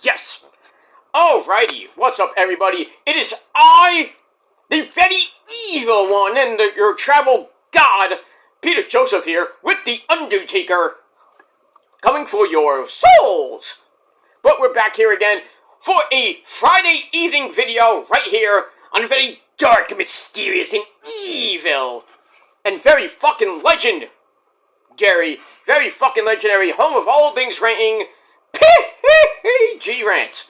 Yes. Alrighty, what's up everybody? It is I, the very evil one, and your travel god, Peter Joseph here, with the Undertaker, coming for your souls. But we're back here again for a Friday evening video right here on a very dark, mysterious, and evil, and very fucking legendary, home of all things ranting, PG Rant.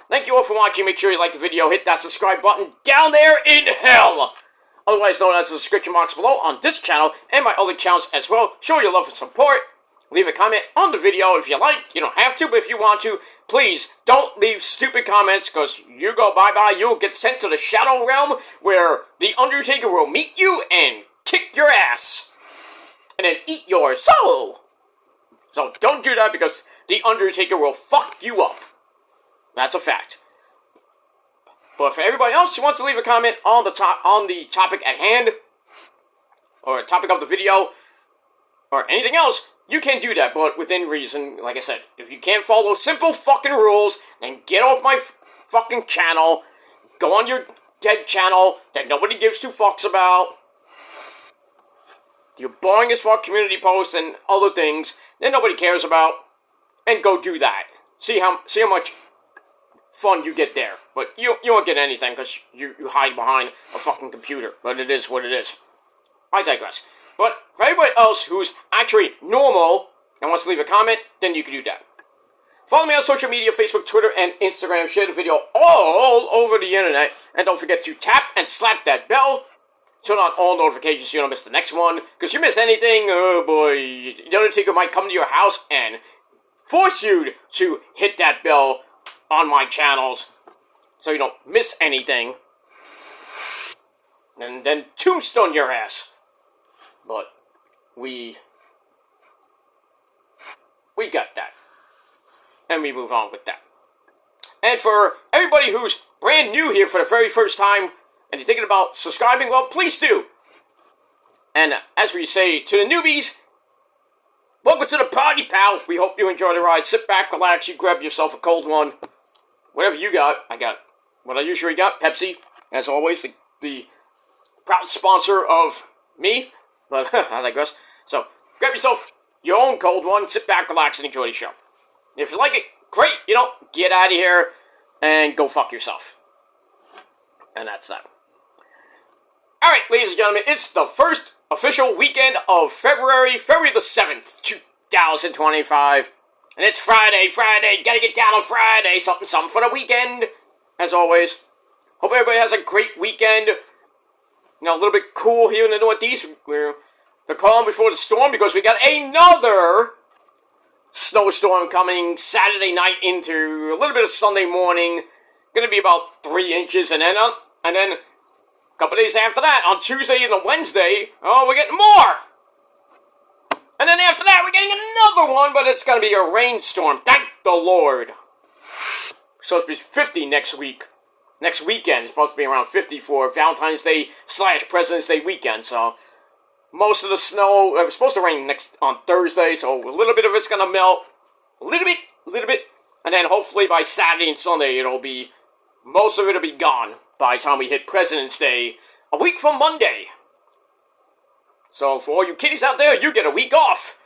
Thank you all for watching. Make sure you like the video, hit that subscribe button down there in hell, otherwise known as the description box below on this channel and my other channels as well. Show your love and support. Leave a comment on the video if you like. You don't have to, but if you want to, please don't leave stupid comments, because you go bye-bye, you'll get sent to the Shadow Realm, where the Undertaker will meet you and kick your ass, and then eat your soul. So don't do that, because the Undertaker will fuck you up. That's a fact. But for everybody else who wants to leave a comment on the topic at hand, or a topic of the video, or anything else, you can do that, but within reason. Like I said, if you can't follow simple fucking rules, then get off my fucking channel, go on your dead channel that nobody gives two fucks about, your boring as fuck community posts and other things that nobody cares about, and go do that. See how much fun you get there. But you won't get anything because you hide behind a fucking computer. But it is what it is. I digress. But for everybody else who's actually normal and wants to leave a comment, then you can do that. Follow me on social media, Facebook, Twitter, and Instagram. Share the video all over the internet. And don't forget to tap and slap that bell. Turn on all notifications so you don't miss the next one. Because you miss anything, oh boy, the Undertaker might come to your house and force you to hit that bell on my channels so you don't miss anything. And then tombstone your ass. But we got that. And we move on with that. And for everybody who's brand new here for the very first time and you're thinking about subscribing, well, please do. And as we say to the newbies, welcome to the party, pal. We hope you enjoy the ride. Sit back, relax, you grab yourself a cold one. Whatever you got, I got what I usually got, Pepsi. As always, the proud sponsor of me. But I digress. So, grab yourself your own cold one, sit back, relax, and enjoy the show. If you like it, great. You know, get out of here and go fuck yourself. And that's that. Alright, ladies and gentlemen, it's the first official weekend of February the 7th, 2025. And it's Friday, gotta get down on Friday, something for the weekend, as always. Hope everybody has a great weekend. You know, a little bit cool here in the Northeast. We're the calm before the storm, because we got another snowstorm coming Saturday night into a little bit of Sunday morning. Gonna be about 3 inches, and then a couple days after that, on Tuesday and Wednesday, we're getting more. And then after that, we're getting another one, but it's going to be a rainstorm. Thank the Lord. So it's supposed to be 50 next week. Next weekend is supposed to be around 50 for Valentine's Day / President's Day weekend. So most of the snow, it's supposed to rain on Thursday, so a little bit of it's going to melt. A little bit. And then hopefully by Saturday and Sunday, most of it will be gone by the time we hit President's Day, a week from Monday. So for all you kiddies out there, you get a week off.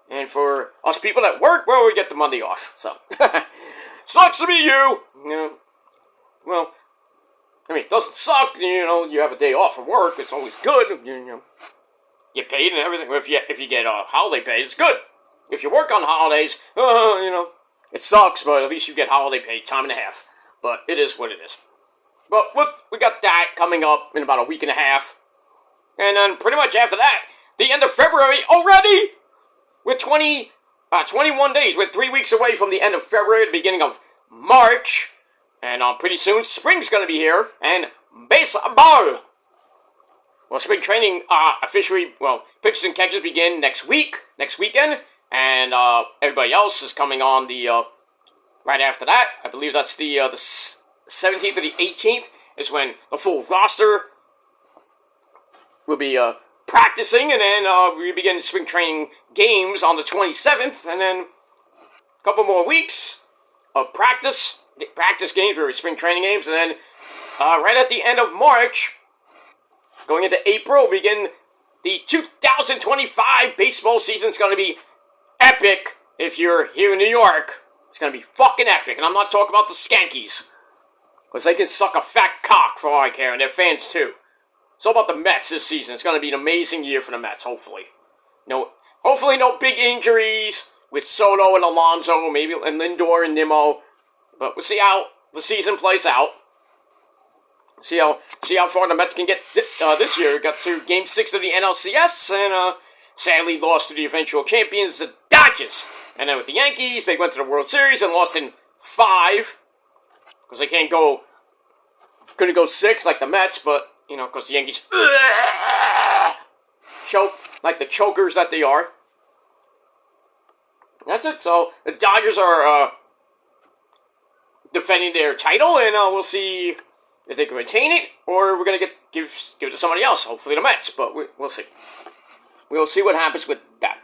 And for us people that work, well, we get the Monday off. So, sucks to be you. Yeah. Well, I mean, it doesn't suck, you have a day off from work. It's always good, get paid and everything. If you get holiday pay, it's good. If you work on holidays, it sucks, but at least you get holiday pay, time and a half. But it is what it is. But we got that coming up in about a week and a half. And then pretty much after that, the end of February already! We're 21 days. We're 3 weeks away from the end of February, the beginning of March. And pretty soon, spring's going to be here. And baseball! Well, spring training officially, pitches and catches begin next weekend. And everybody else is coming on the right after that. I believe that's the 17th or the 18th is when the full roster will be practicing, and then we begin spring training games on the 27th, and then a couple more weeks practice games or spring training games, and then right at the end of March, going into April, we begin the 2025 baseball season. Is going to be epic. If you're here in New York, it's going to be fucking epic, and I'm not talking about the Skankies, because they can suck a fat cock for all I care, and they're fans too. It's all about the Mets this season. It's going to be an amazing year for the Mets, hopefully. Hopefully no big injuries with Soto and Alonso, maybe, and Lindor and Nimmo. But we'll see how the season plays out. See how far the Mets can get this year. Got to Game 6 of the NLCS, and sadly lost to the eventual champions, the Dodgers. And then with the Yankees, they went to the World Series and lost in 5. Because they couldn't go 6 like the Mets, but, because the Yankees choke like the chokers that they are. That's it. So the Dodgers are defending their title, and we'll see if they can retain it, or we're gonna give it to somebody else. Hopefully the Mets, but we'll see. We'll see what happens with that.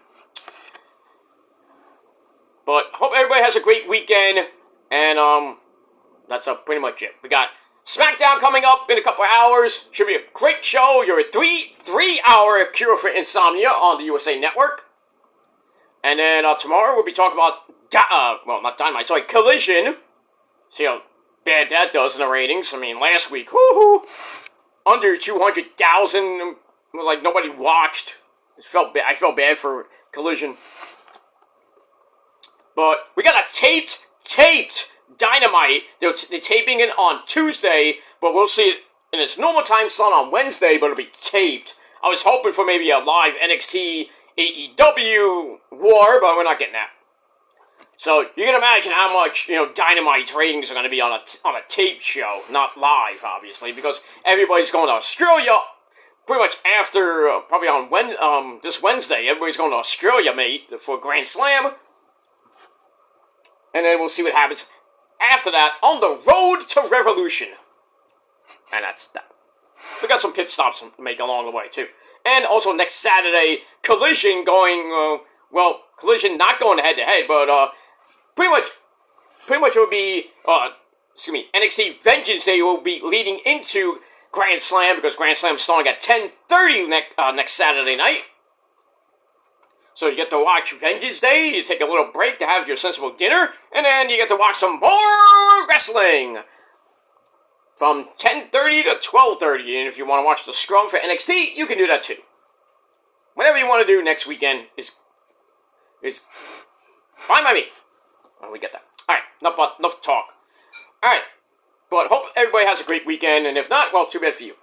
But hope everybody has a great weekend, and that's pretty much it. We got SmackDown coming up in a couple of hours. Should be a great show. You're a three-hour cure for insomnia on the USA Network. And then tomorrow we'll be talking about, not Dynamite, sorry, Collision. See how bad that does in the ratings. I mean, last week, under 200,000, like nobody watched. I felt bad for Collision. But we got a taped Dynamite. They're taping it on Tuesday, but we'll see it in its normal time slot on Wednesday, but it'll be taped. I was hoping for maybe a live NXT AEW war, but we're not getting that. So you can imagine how much Dynamite's ratings are going to be on a taped show, not live, obviously, because everybody's going to Australia. Pretty much after probably on this Wednesday, everybody's going to Australia, mate, for Grand Slam, and then we'll see what happens after that on the road to Revolution, and that's that. We got some pit stops to make along the way, too. And also next Saturday, Collision Collision not going head-to-head, but pretty much it will be, NXT Vengeance Day will be leading into Grand Slam, because Grand Slam is starting at 10:30 next Saturday night. So you get to watch Vengeance Day, you take a little break to have your sensible dinner, and then you get to watch some more wrestling from 10:30 to 12:30, and if you want to watch the Scrum for NXT, you can do that too. Whatever you want to do next weekend is fine by me. Well, we get that. Alright, enough talk. Alright, but hope everybody has a great weekend, and if not, well, too bad for you.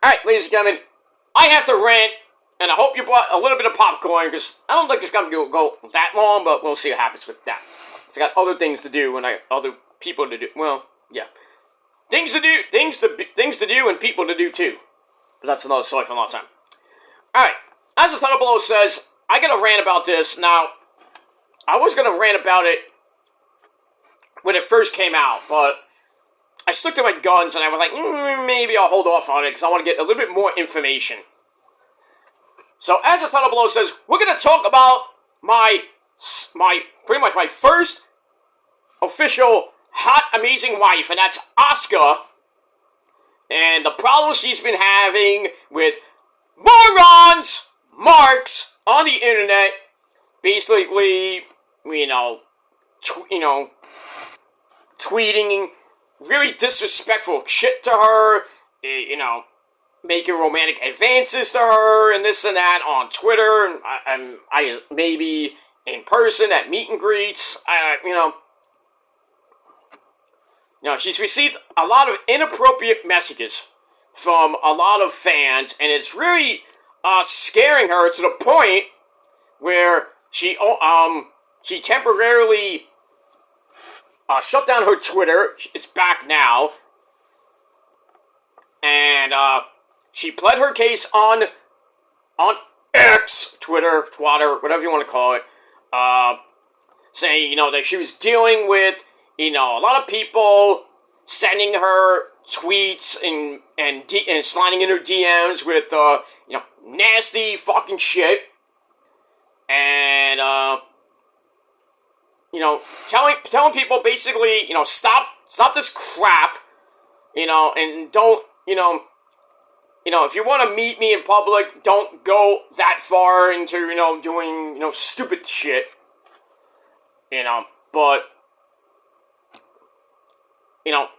Alright, ladies and gentlemen, I have to rant, and I hope you brought a little bit of popcorn, because I don't think it's going to go that long, but we'll see what happens with that. So I got other things to do, and other people to do. Well, yeah. Things to do, and people to do too. But that's another story for another time. Alright, as the title below says, I got to rant about this. Now, I was going to rant about it when it first came out, but I stuck to my guns, and I was like, maybe I'll hold off on it, because I want to get a little bit more information. So, as the title below says, we're going to talk about pretty much my first official hot, amazing wife, and that's Asuka, and the problems she's been having with marks on the internet, basically, tweeting really disrespectful shit to her, making romantic advances to her, and this and that on Twitter, and I maybe in person at meet and greets, she's received a lot of inappropriate messages from a lot of fans, and it's really scaring her to the point where she temporarily shut down her Twitter. It's back now, and she pled her case on X, Twitter, whatever you want to call it, saying that she was dealing with a lot of people sending her tweets and sliding in her DMs with nasty fucking shit, and telling people basically, stop this crap, and don't, if you want to meet me in public, don't go that far into, doing, stupid shit, but,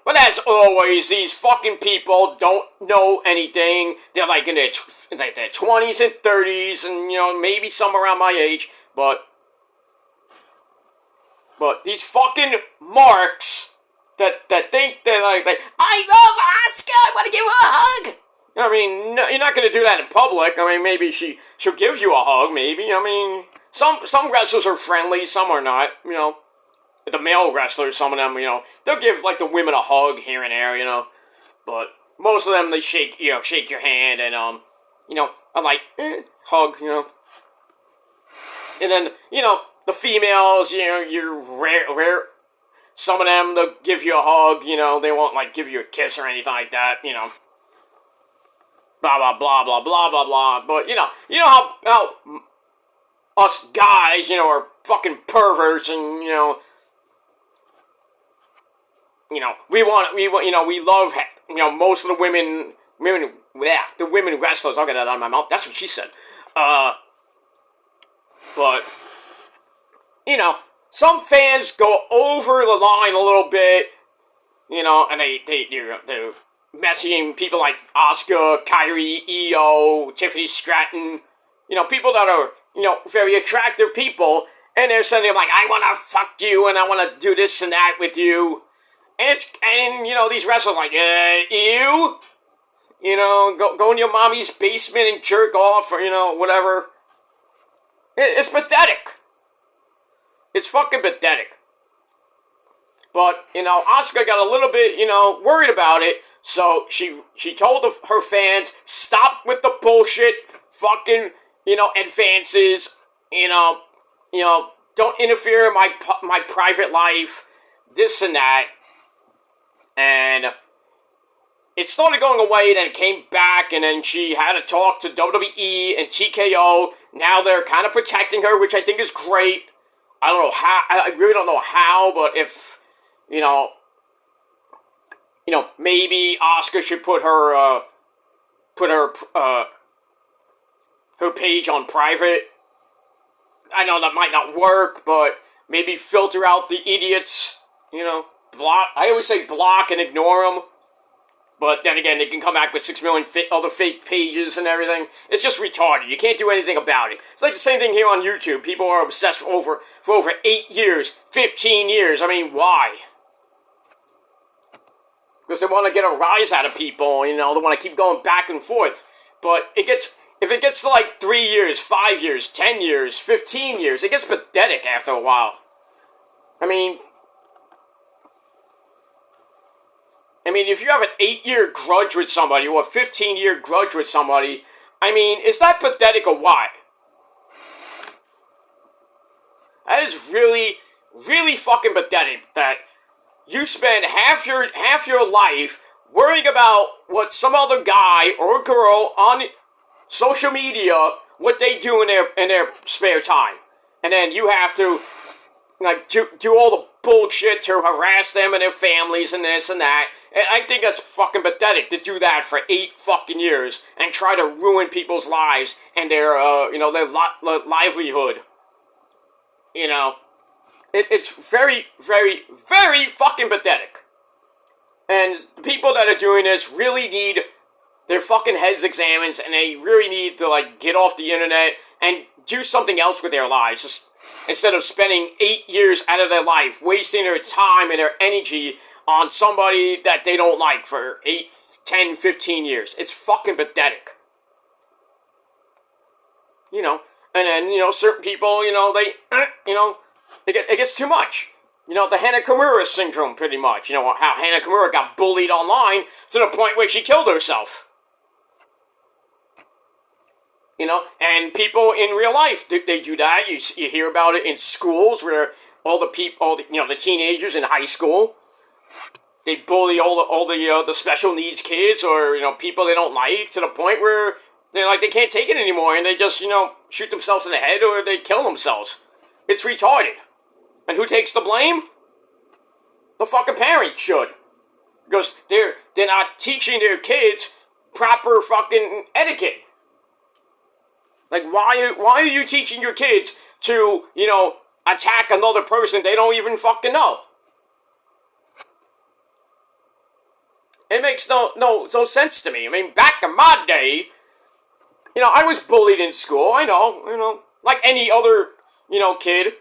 but as always, these fucking people don't know anything. They're like in their 20s and 30s, and, maybe some around my age, but these fucking marks that think they're like, I love Asuka, I want to give her a hug. I mean, no, you're not going to do that in public. I mean, maybe she'll give you a hug, maybe. I mean, some wrestlers are friendly, some are not, The male wrestlers, some of them, they'll give, like, the women a hug here and there, But most of them, they shake your hand and, I'm like, hug, And then, the females, you're rare. Some of them, they'll give you a hug, they won't, like, give you a kiss or anything like that, Blah, blah, blah, blah, blah, blah, blah. But, you know how us guys, are fucking perverts and, we love, most of the women, the women wrestlers, I'll get that out of my mouth, that's what she said. But, some fans go over the line a little bit, and they're messaging people like Asuka, Kyrie, Io, Tiffany Stratton, people that are, very attractive people, and they're sending them like, I want to fuck you, and I want to do this and that with you, and these wrestlers like, ew, go in your mommy's basement and jerk off, or, whatever. It's pathetic. It's fucking pathetic. But, Asuka got a little bit, worried about it, so she told her fans, stop with the bullshit, fucking, advances, don't interfere in my private life, this and that, and it started going away, then it came back, and then she had to talk to WWE and TKO, now they're kind of protecting her, which I think is great. I don't know how, I really don't know how, but if, maybe Asuka should put her page on private. I know that might not work, but maybe filter out the idiots, block. I always say block and ignore them. But then again, they can come back with 6 million other fake pages and everything. It's just retarded. You can't do anything about it. It's like the same thing here on YouTube. People are obsessed for over 8 years, 15 years. I mean, why? Because they want to get a rise out of people, they want to keep going back and forth. But if it gets to like 3 years, 5 years, 10 years, 15 years, it gets pathetic after a while. I mean, if you have an 8-year grudge with somebody or a 15-year grudge with somebody, is that pathetic or what? That is really, really fucking pathetic that you spend half your life worrying about what some other guy or girl on social media, what they do in their spare time. And then you have to do all the bullshit to harass them and their families and this and that. And I think that's fucking pathetic to do that for 8 fucking years and try to ruin people's lives and their livelihood. It's very, very, very fucking pathetic. And the people that are doing this really need their fucking heads examined, and they really need to, get off the internet and do something else with their lives. Just instead of spending 8 years out of their life, wasting their time and their energy on somebody that they don't like for 8, 10, 15 years. It's fucking pathetic. And then, certain people, it gets too much. The Hana Kimura syndrome, pretty much. How Hana Kimura got bullied online to the point where she killed herself. And people in real life, they do that. You hear about it in schools where the teenagers in high school, they bully all the special needs kids or, people they don't like to the point where they can't take it anymore and they just, shoot themselves in the head or they kill themselves. It's retarded. And who takes the blame? The fucking parents should. Because they're not teaching their kids proper fucking etiquette. Like, why are you teaching your kids to, attack another person they don't even fucking know? It makes no sense to me. I mean, back in my day, I was bullied in school. I know, like any other, kid.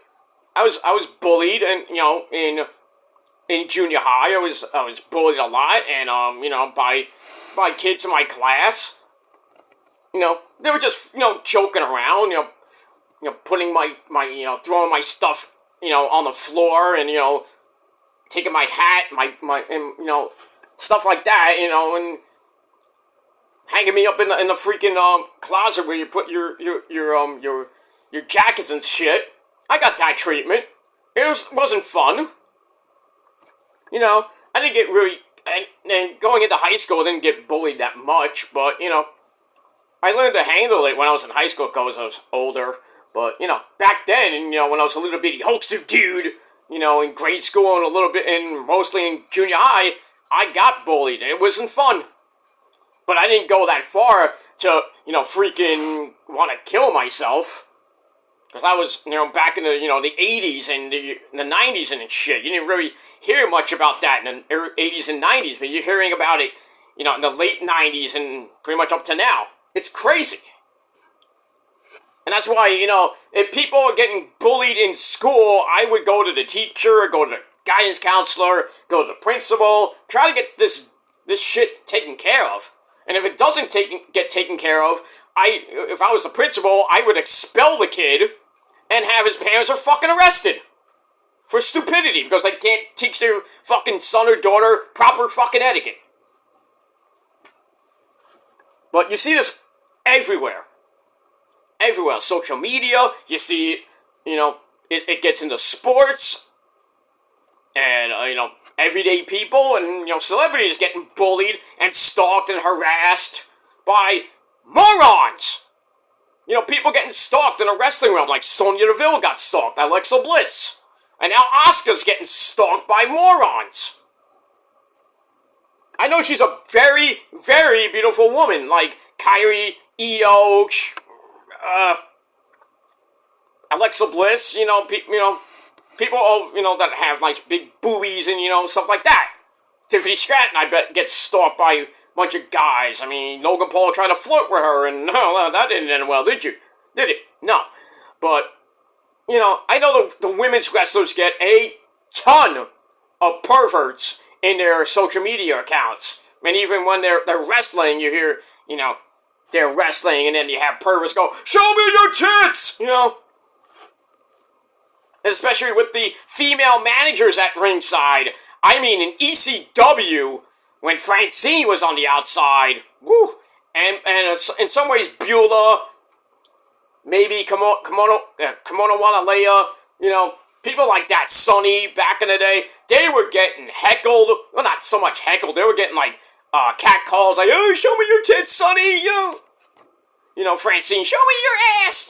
I was bullied, and in junior high, I was bullied a lot, and by kids in my class. They were just joking around, putting my throwing my stuff on the floor, and taking my hat, and stuff like that, and hanging me up in the freaking closet where you put your jackets and shit. I got that treatment. It wasn't fun. I didn't get really, and going into high school, I didn't get bullied that much, but I learned to handle it when I was in high school because I was older. But back then, and when I was a little bitty hulkster dude, in grade school and a little bit, and mostly in junior high, I got bullied, and it wasn't fun. But I didn't go that far to, freaking want to kill myself. Because I was, back in the, the 80s and the 90s and shit. You didn't really hear much about that in the 80s and 90s, but you're hearing about it, in the late 90s and pretty much up to now. It's crazy. And that's why, if people are getting bullied in school, I would go to the teacher, go to the guidance counselor, go to the principal, try to get this shit taken care of. And if it doesn't get taken care of, if I was the principal, I would expel the kid and have his parents are fucking arrested for stupidity because they can't teach their fucking son or daughter proper fucking etiquette. But you see this everywhere. Everywhere. Social media, you see it, it gets into sports, and, everyday people, and, celebrities getting bullied and stalked and harassed by morons. People getting stalked in a wrestling realm, like Sonya Deville got stalked by Alexa Bliss. And now Asuka's getting stalked by morons. I know she's a very, very beautiful woman, like Kyrie, Io, Alexa Bliss, people that have nice big boobies and, stuff like that. Tiffany Stratton, I bet, gets stalked by a bunch of guys. I mean, Logan Paul tried to flirt with her, and no, that didn't end well, did you? Did it? No. But, I know the women's wrestlers get a ton of perverts in their social media accounts. And even when they're wrestling, you hear, they're wrestling, and then you have perverts go, "Show me your tits!" And especially with the female managers at ringside. I mean, in ECW, when Francine was on the outside, woo, and in some ways, Beulah, maybe Kimono Wanalea, people like that, Sonny, back in the day, they were getting heckled. Well, not so much heckled, they were getting, cat calls, like, "Oh, show me your tits, Sonny," Francine, "Show me your ass,"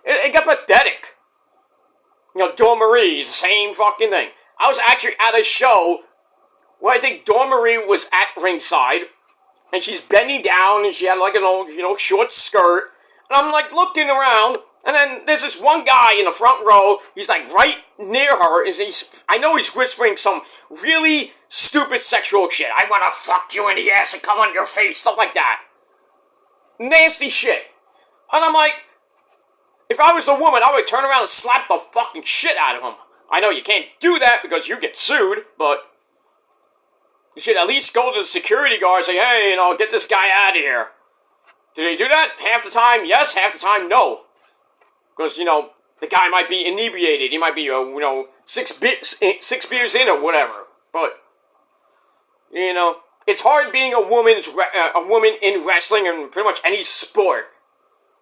It got pathetic. Dawn Marie is the same fucking thing. I was actually at a show where I think Dawn Marie was at ringside, and she's bending down, and she had an old, short skirt, and I'm looking around, and then there's this one guy in the front row, he's right near her, I know he's whispering some really stupid sexual shit. "I wanna fuck you in the ass and come on your face," stuff like that. Nasty shit. And I'm like, if I was the woman, I would turn around and slap the fucking shit out of him. I know you can't do that because you get sued, but you should at least go to the security guard and say, "Hey, get this guy out of here." Do they do that? Half the time, yes. Half the time, no. Because, the guy might be inebriated. He might be, 6 beers in or whatever. But, it's hard being a woman in wrestling and pretty much any sport.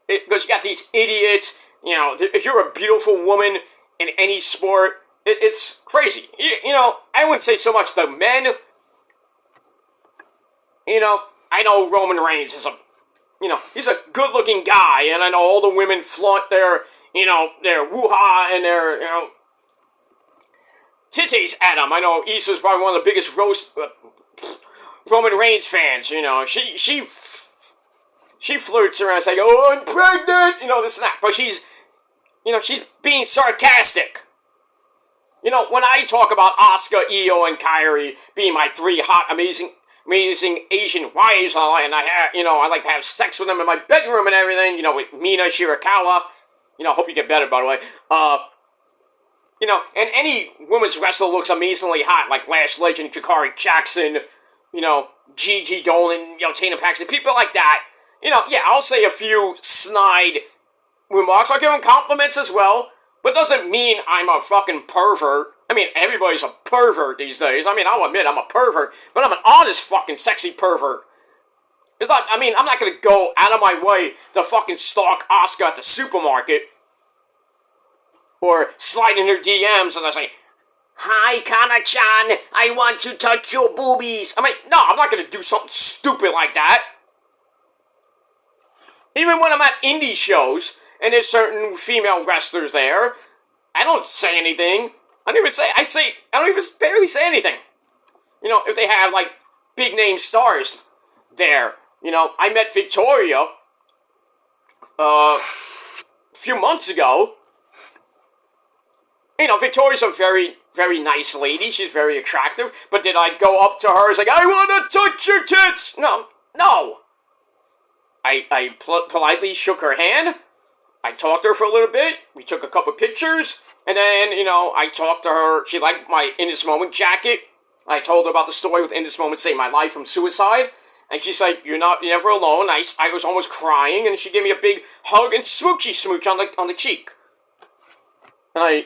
Because you got these idiots, if you're a beautiful woman in any sport, it's crazy. I wouldn't say so much the men. I know Roman Reigns is he's a good-looking guy, and I know all the women flaunt their woo-ha and their, titties at him. I know Issa's probably one of the biggest Roman Reigns fans. You know, she flirts around saying, "Oh, I'm pregnant," you know, this and that. But she's being sarcastic. You know, when I talk about Asuka, Io, and Kairi being my 3 hot, amazing Asian wives, and I like to have sex with them in my bedroom and everything, you know, with Mina Shirakawa. You know, hope you get better, by the way. You know, and any women's wrestler looks amazingly hot, like Lash Legend, Jakari Jackson, you know, Gigi Dolan, you know, Tana Paxton, people like that. You know, yeah, I'll say a few snide remarks. I'll give them compliments as well, but doesn't mean I'm a fucking pervert. I mean, everybody's a pervert these days. I mean, I'll admit I'm a pervert, but I'm an honest fucking sexy pervert. It's not, I mean, I'm not gonna go out of my way to fucking stalk Asuka at the supermarket. Or slide in her DMs and I say, "Hi, Kana-chan, I want to touch your boobies." I mean, no, I'm not gonna do something stupid like that. Even when I'm at indie shows, and there's certain female wrestlers there, I don't say anything. I don't even barely say anything. You know, if they have, like, big name stars there. You know, I met Victoria, a few months ago. You know, Victoria's a very, very nice lady. She's very attractive. But did I go up to her and say, "I want to touch your tits"? No. I politely shook her hand. I talked to her for a little bit. We took a couple pictures. And then, you know, I talked to her. She liked my In This Moment jacket. I told her about the story with In This Moment saving my life from suicide. And she said, you're never alone. I was almost crying. And she gave me a big hug and smoochy smooch on the cheek. And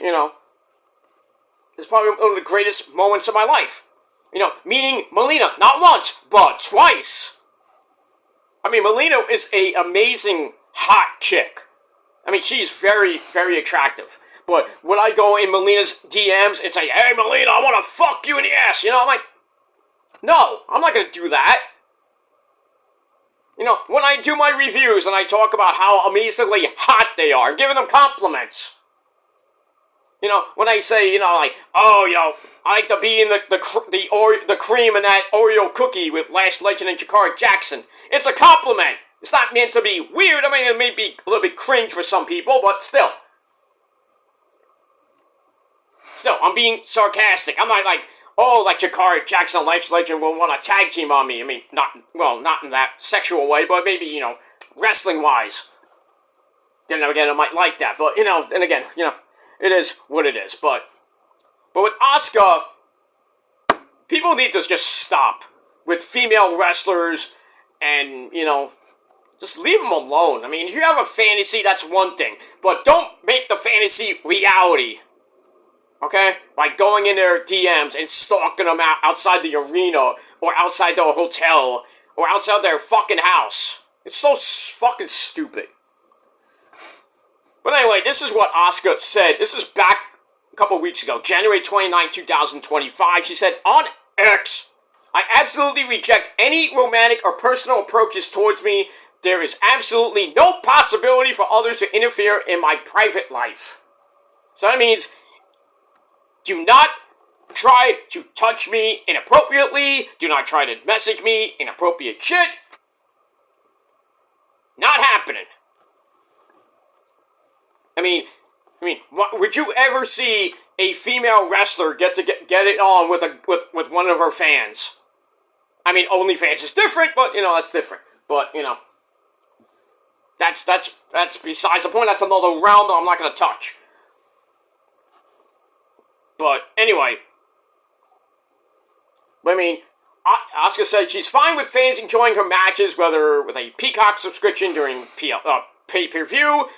it's probably one of the greatest moments of my life. You know, meeting Melina, not once, but twice. I mean, Melina is an amazing hot chick. I mean, she's very, very attractive. But would I go in Melina's DMs and say, "Hey, Melina, I want to fuck you in the ass"? You know, I'm like, no, I'm not going to do that. You know, when I do my reviews and I talk about how amazingly hot they are, I'm giving them compliments. You know, when I say, you know, like, "Oh, you know, I like to be in the cream in that Oreo cookie with Lash Legend and Jakari Jackson," it's a compliment. It's not meant to be weird. I mean, it may be a little bit cringe for some people, but still. Still, I'm being sarcastic. I'm not like, "Oh, like Jakari Jackson and Lash Legend will want to tag team on me." I mean, not in that sexual way, but maybe, you know, wrestling-wise. Then again, I might like that, but, you know, then again, you know, it is what it is. But with Asuka, people need to just stop with female wrestlers and, you know, just leave them alone. I mean, if you have a fantasy, that's one thing. But don't make the fantasy reality. Okay? By going in their DMs and stalking them outside the arena, or outside the hotel, or outside their fucking house. It's so fucking stupid. But anyway, this is what Asuka said. This is back a couple weeks ago, January 29, 2025. She said, on X, "I absolutely reject any romantic or personal approaches towards me. There is absolutely no possibility for others to interfere in my private life." So that means, do not try to touch me inappropriately. Do not try to message me inappropriate shit. Not happening. I mean, would you ever see a female wrestler get it on with one of her fans? I mean, OnlyFans is different, but, you know, that's different. But, you know, that's besides the point. That's another realm that I'm not going to touch. But anyway, I mean, Asuka said she's fine with fans enjoying her matches, whether with a Peacock subscription during pay-per-view,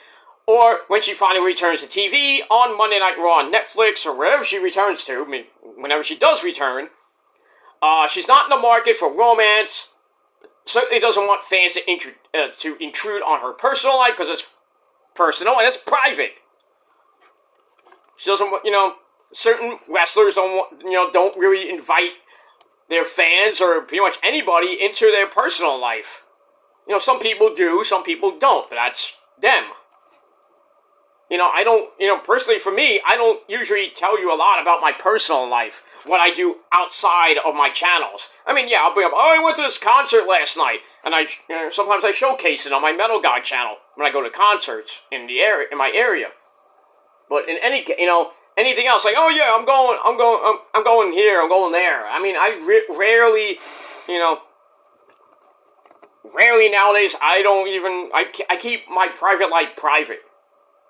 or when she finally returns to TV on Monday Night Raw on Netflix, or wherever she returns to. I mean, whenever she does return. She's not in the market for romance. Certainly doesn't want fans to intrude on her personal life, because it's personal and it's private. She doesn't want, you know, certain wrestlers don't really invite their fans or pretty much anybody into their personal life. You know, some people do, some people don't, but that's them. I don't, personally for me, I don't usually tell you a lot about my personal life, what I do outside of my channels. I mean, yeah, I'll bring up, I went to this concert last night, and sometimes I showcase it on my Metal God channel when I go to concerts in in my area. But in anything else, like, oh yeah, I'm going here, I'm going there. I mean, rarely, rarely nowadays, I keep my private life private.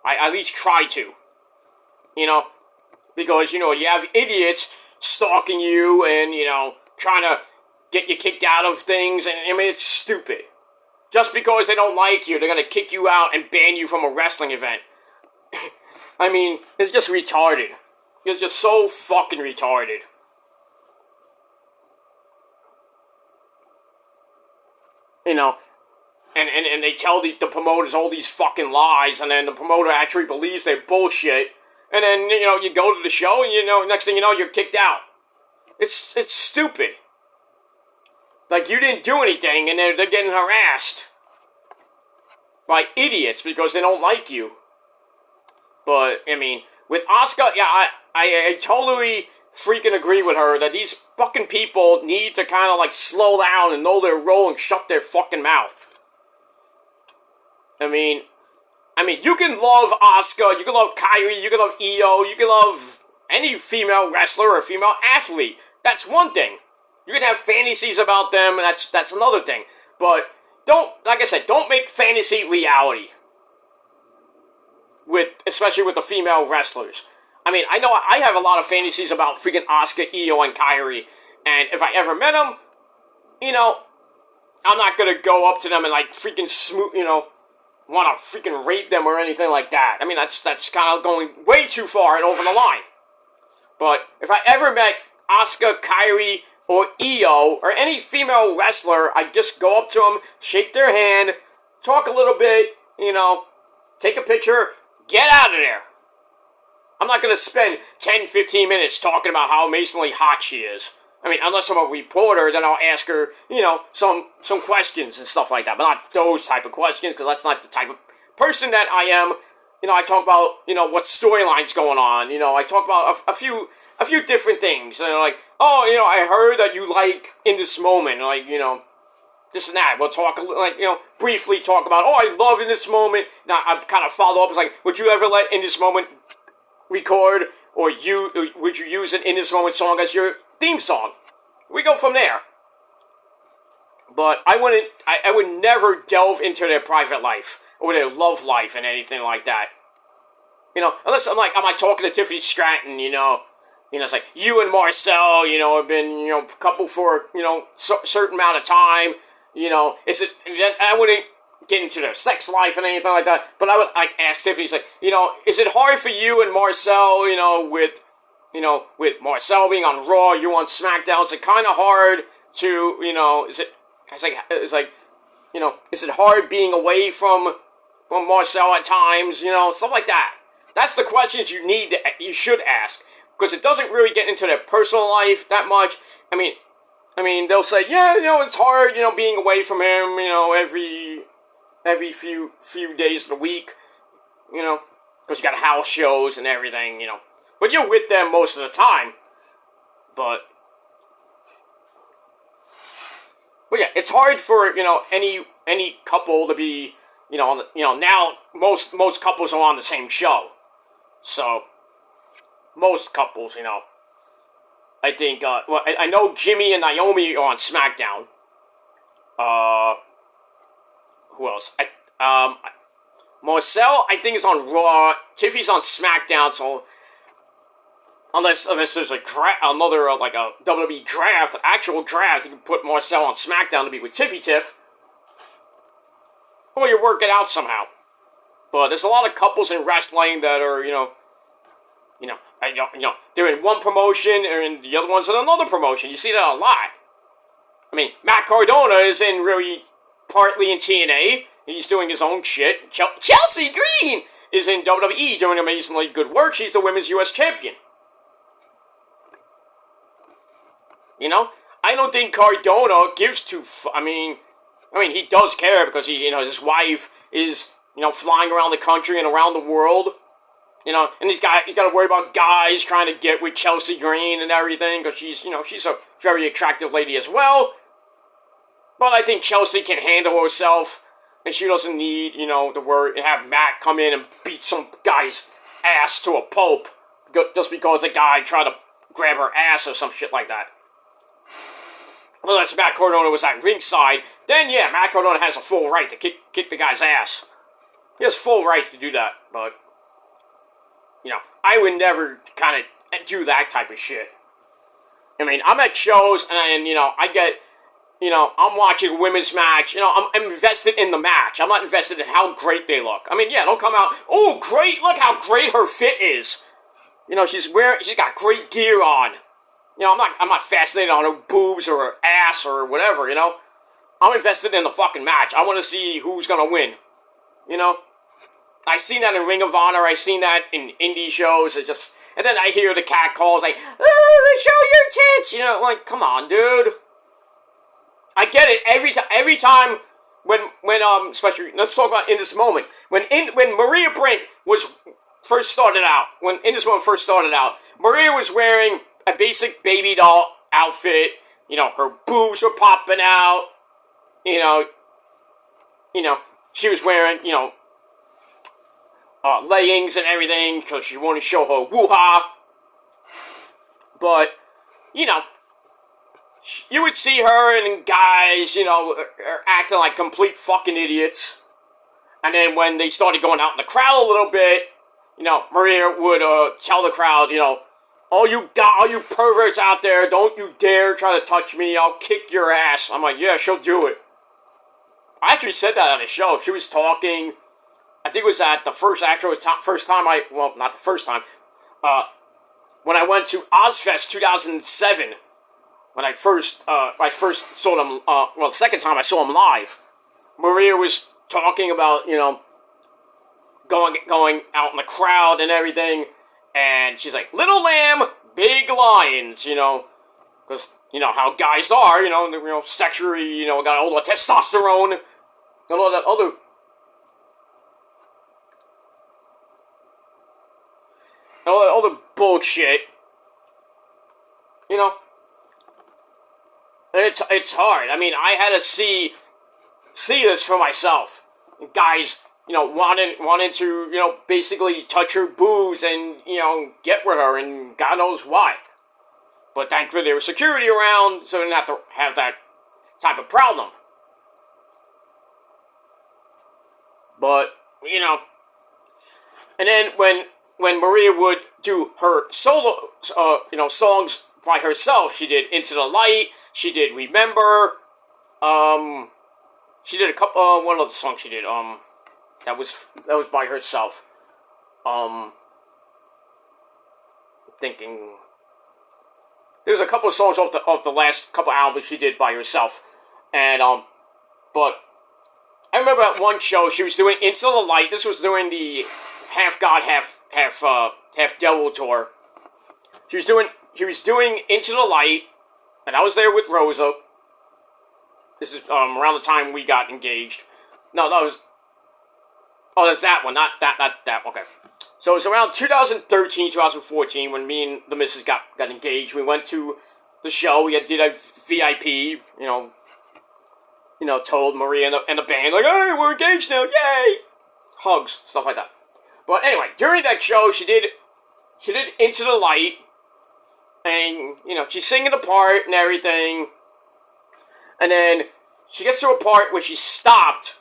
I at least try to. Because, you have idiots stalking you and, trying to get you kicked out of things, and, I mean, it's stupid. Just because they don't like you, they're gonna kick you out and ban you from a wrestling event. I mean, it's just retarded. It's just so fucking retarded. And they tell the promoters all these fucking lies, and then the promoter actually believes they're bullshit, and then, you go to the show, and, next thing you know, you're kicked out. It's stupid. Like, you didn't do anything, and they're getting harassed by idiots because they don't like you. But, I mean, with Asuka, yeah, I totally freaking agree with her that these fucking people need to kind of, like, slow down and know their role and shut their fucking mouth. I mean, you can love Asuka, you can love Kairi, you can love Io, you can love any female wrestler or female athlete. That's one thing. You can have fantasies about them, and that's another thing. But like I said, don't make fantasy reality. Especially with the female wrestlers. I mean, I know I have a lot of fantasies about freaking Asuka, Io, and Kairi, and if I ever met them, I'm not gonna go up to them and, like, freaking want to freaking rape them or anything like that. I mean, that's kind of going way too far and over the line. But if I ever met Asuka, Kairi, or Io, or any female wrestler, I'd just go up to them, shake their hand, talk a little bit, take a picture, get out of there. I'm not going to spend 10, 15 minutes talking about how amazingly hot she is. I mean, unless I'm a reporter, then I'll ask her, some questions and stuff like that. But not those type of questions, because that's not the type of person that I am. I talk about, what storyline's going on. I talk about a few different things. Like, oh, I heard that you like In This Moment. Like, this and that. We'll talk, briefly talk about, oh, I love In This Moment. Now, I kind of follow up. It's like, would you ever let In This Moment record, or would you use an In This Moment song as your theme song? We go from there. But I would never delve into their private life or their love life and anything like that. Unless I'm like talking to Tiffany Stratton, it's like, you and Marcel, have been, couple for, certain amount of time, I wouldn't get into their sex life and anything like that, but I would, like, ask Tiffany, it's like, is it hard for you and Marcel, with Marcel being on Raw, you on SmackDown, is it kind of hard to, is it hard being away from Marcel at times, stuff like that. That's the questions you should ask, because it doesn't really get into their personal life that much. I mean, they'll say, yeah, it's hard, being away from him, every few days of the week, because you got house shows and everything, but you're with them most of the time. But yeah, it's hard for, any couple to be, now most couples are on the same show. So, most couples, I think, I know Jimmy and Naomi are on SmackDown. Who else? Marcel, I think, is on Raw. Tiffy's on SmackDown, so unless there's another, like, a WWE draft, an actual draft, you can put Marcel on SmackDown to be with Tiffy Tiff. Or you work it out somehow. But there's a lot of couples in wrestling that are, they're in one promotion, and the other one's in another promotion. You see that a lot. I mean, Matt Cardona is partly in TNA. He's doing his own shit. Chelsea Green is in WWE doing amazingly good work. She's the Women's U.S. Champion. I don't think Cardona gives two. I mean, he does care because his wife is, flying around the country and around the world. You know, and he's got to worry about guys trying to get with Chelsea Green and everything, because she's a very attractive lady as well. But I think Chelsea can handle herself, and she doesn't need, to have Matt come in and beat some guy's ass to a pulp just because a guy tried to grab her ass or some shit like that. Unless Matt Cardona was at ringside, then yeah, Matt Cardona has a full right to kick the guy's ass. He has full right to do that, but, I would never kind of do that type of shit. I mean, I'm at shows, and I get, I'm watching a women's match, I'm invested in the match. I'm not invested in how great they look. I mean, yeah, they'll come out, oh, great, look how great her fit is. She's got great gear on. I'm not fascinated on her boobs or her ass or whatever, I'm invested in the fucking match. I want to see who's gonna win, I seen that in Ring of Honor. I seen that in indie shows. And then I hear the cat calls like, "Oh, show your tits!" Like, come on, dude. I get it every time when especially let's talk about In This Moment when Maria Brink was first started out. When In This Moment first started out, Maria was wearing a basic baby doll outfit. Her boobs were popping out. She was wearing leggings and everything, because she wanted to show her woo-ha. But, you would see her and guys, acting like complete fucking idiots. And then when they started going out in the crowd a little bit, Maria would tell the crowd, all you perverts out there, don't you dare try to touch me, I'll kick your ass. I'm like, yeah, she'll do it. I actually said that on the show. She was talking, I think it was at the first not the first time, when I went to Ozfest 2007, when I first saw them, the second time I saw them live, Maria was talking about, going out in the crowd and everything, and she's like, little lamb, big lions, because, how guys are, sexually, got all the testosterone, and all that other bullshit, and it's hard. I mean, I had to see this for myself. Guys, wanting to, basically touch her boobs and, get with her, and God knows why. But thankfully there was security around, so I didn't have to have that type of problem. But, and then when Maria would do her solo, songs by herself, she did Into the Light, she did Remember, she did a couple, one of the songs she did, that was by herself, thinking, there's a couple of songs off the last couple albums she did by herself, and, but, I remember at one show, she was doing Into the Light. This was during the Half God, Half Devil tour. She was doing Into the Light, and I was there with Rosa. This is around the time we got engaged. No, that was. Oh, there's that one, not that. Okay. So it was around 2013, 2014 when me and the missus got engaged. We went to the show. We did a VIP, told Maria and the band, like, hey, we're engaged now, yay! Hugs, stuff like that. But anyway, during that show, she did Into the Light, and, she's singing the part and everything, and then she gets to a part where she stopped,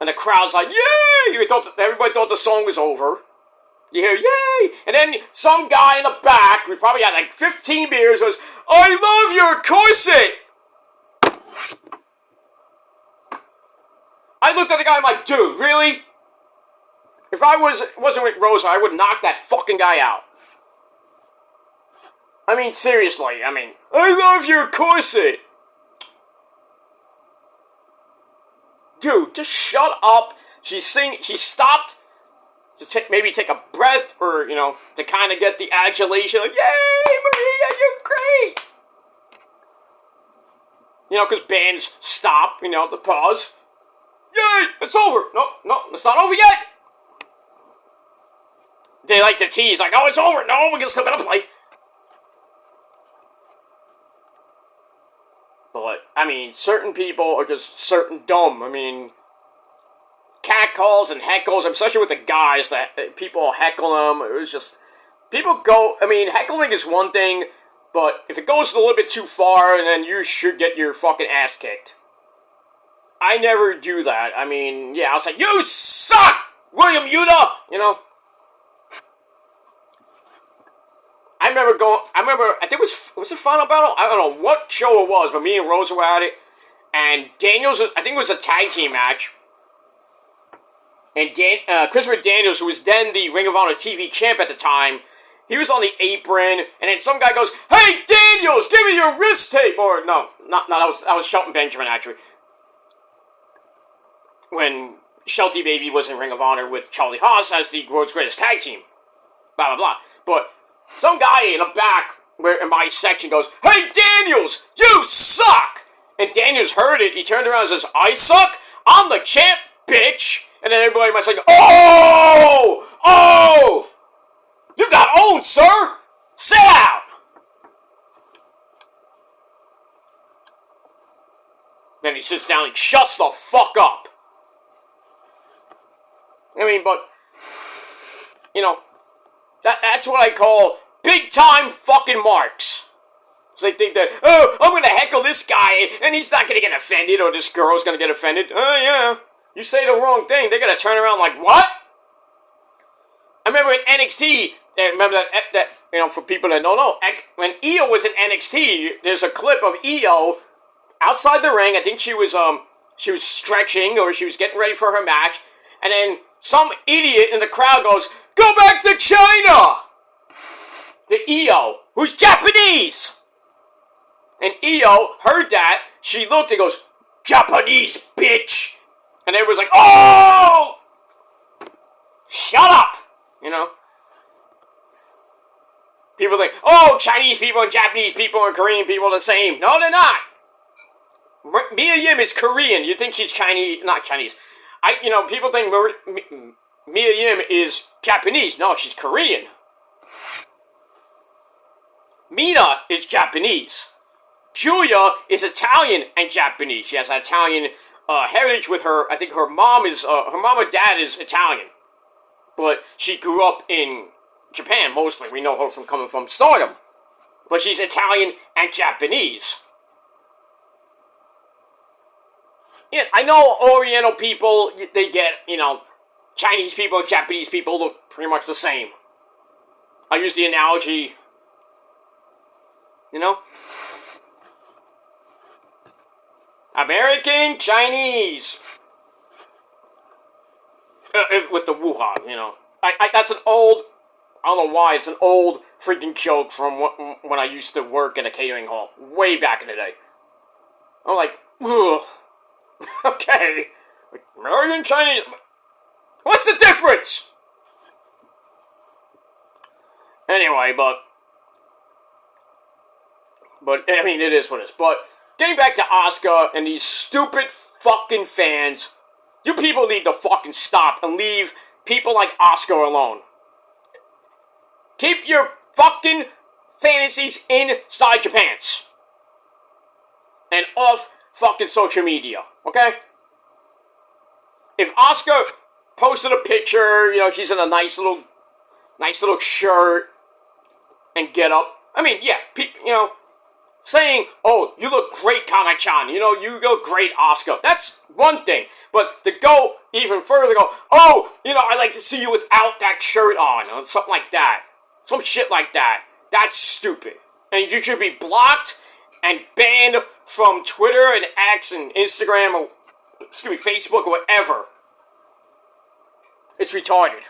and the crowd's like, yay! Everybody thought the song was over. You hear, yay! And then some guy in the back, we probably had like 15 beers, goes, I love your corset! I looked at the guy, I'm like, dude, really? If I wasn't with Rosa, I would knock that fucking guy out. I mean, seriously, I love your corset! Dude, just shut up. She stopped to maybe take a breath, or, to kind of get the adulation, like, yay, Maria, you're great! Because bands stop, the pause. Yay! It's over! No, it's not over yet! they like to tease, like, oh, it's over. No, we're still gonna play. But, I mean, certain people are just certain dumb. I mean, catcalls and heckles, especially with the guys, that people heckle them. It was just, people go, I mean, heckling is one thing, but if it goes a little bit too far, then you should get your fucking ass kicked. I never do that. I mean, yeah, I was like, you suck, William Yuta! You know? I remember, I think it was it Final Battle? I don't know what show it was, but me and Rosa were at it, and Daniels, I think it was a tag team match, and Christopher Daniels, who was then the Ring of Honor TV champ at the time, he was on the apron, and then some guy goes, hey, Daniels, give me your wrist tape! Or, no, that was Shelton Benjamin, actually. When Shelty Baby was in Ring of Honor with Charlie Haas as the world's greatest tag team. Blah, blah, blah. But some guy in the back, in my section, goes, hey, Daniels, you suck! And Daniels heard it, he turned around and says, I suck? I'm the champ, bitch! And then everybody might say, oh! Oh! You got owned, sir! Sit down! Then he sits down and shuts the fuck up. I mean, but, you know, that's what I call big-time fucking marks. So they think that, oh, I'm gonna heckle this guy, and he's not gonna get offended, or this girl's gonna get offended. Oh, yeah. You say the wrong thing, they're gonna turn around like, what? I remember in NXT, remember that you know, for people that don't know, when Io was in NXT, there's a clip of Io outside the ring. I think she was stretching, or she was getting ready for her match, and then some idiot in the crowd goes, go back to China! To Io, who's Japanese! And Io heard that, she looked and goes, Japanese, bitch! And everyone's like, oh! Shut up! You know? People think, oh, Chinese people and Japanese people and Korean people are the same. No, they're not! Mia Yim is Korean. You think she's Chinese, not Chinese. People think Mia Yim is Japanese. No, she's Korean. Mina is Japanese. Julia is Italian and Japanese. She has an Italian heritage with her. I think her mom and dad is Italian. But she grew up in Japan, mostly. We know her from coming from Stardom. But she's Italian and Japanese. Yeah, I know Oriental people, they get, Chinese people and Japanese people look pretty much the same. I use the analogy, American, Chinese. With the wuha, that's an old, I don't know why, it's an old freaking joke from when I used to work in a catering hall. Way back in the day. I'm like, ugh. Okay, American, Chinese, what's the difference? Anyway, but I mean, it is what it is. But getting back to Asuka and these stupid fucking fans, you people need to fucking stop and leave people like Asuka alone. Keep your fucking fantasies inside your pants and off fucking social media, okay? If Asuka posted a picture, she's in a nice little shirt and get up. I mean, yeah, saying, oh, you look great, Kame-chan, you look great, Asuka. That's one thing. But to go even further, oh, I like to see you without that shirt on, or something like that. Some shit like that. That's stupid. And you should be blocked and banned from Twitter and X and Instagram or, Facebook or whatever. It's retarded.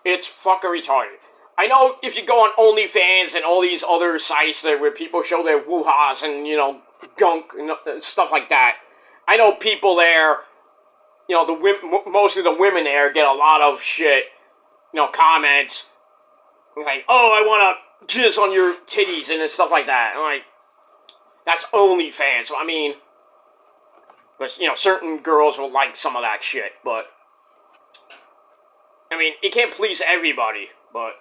It's fucking retarded. I know if you go on OnlyFans and all these other sites where people show their woo-has and, gunk and stuff like that. I know people there, mostly the women there get a lot of shit, comments. Like, oh, I want to jizz on your titties and stuff like that. I'm like, that's OnlyFans. So, I mean, certain girls will like some of that shit, but I mean, it can't please everybody, but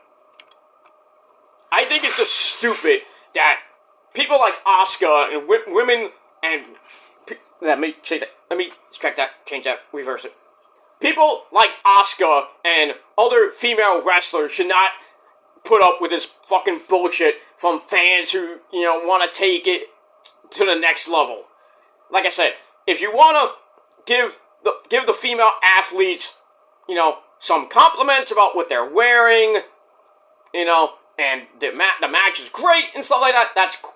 I think it's just stupid that people like Asuka and women and let me change that. Let me correct that. Change that. Reverse it. People like Asuka and other female wrestlers should not put up with this fucking bullshit from fans who want to take it to the next level. Like I said, if you want to give the female athletes, some compliments about what they're wearing, and the match is great and stuff like that.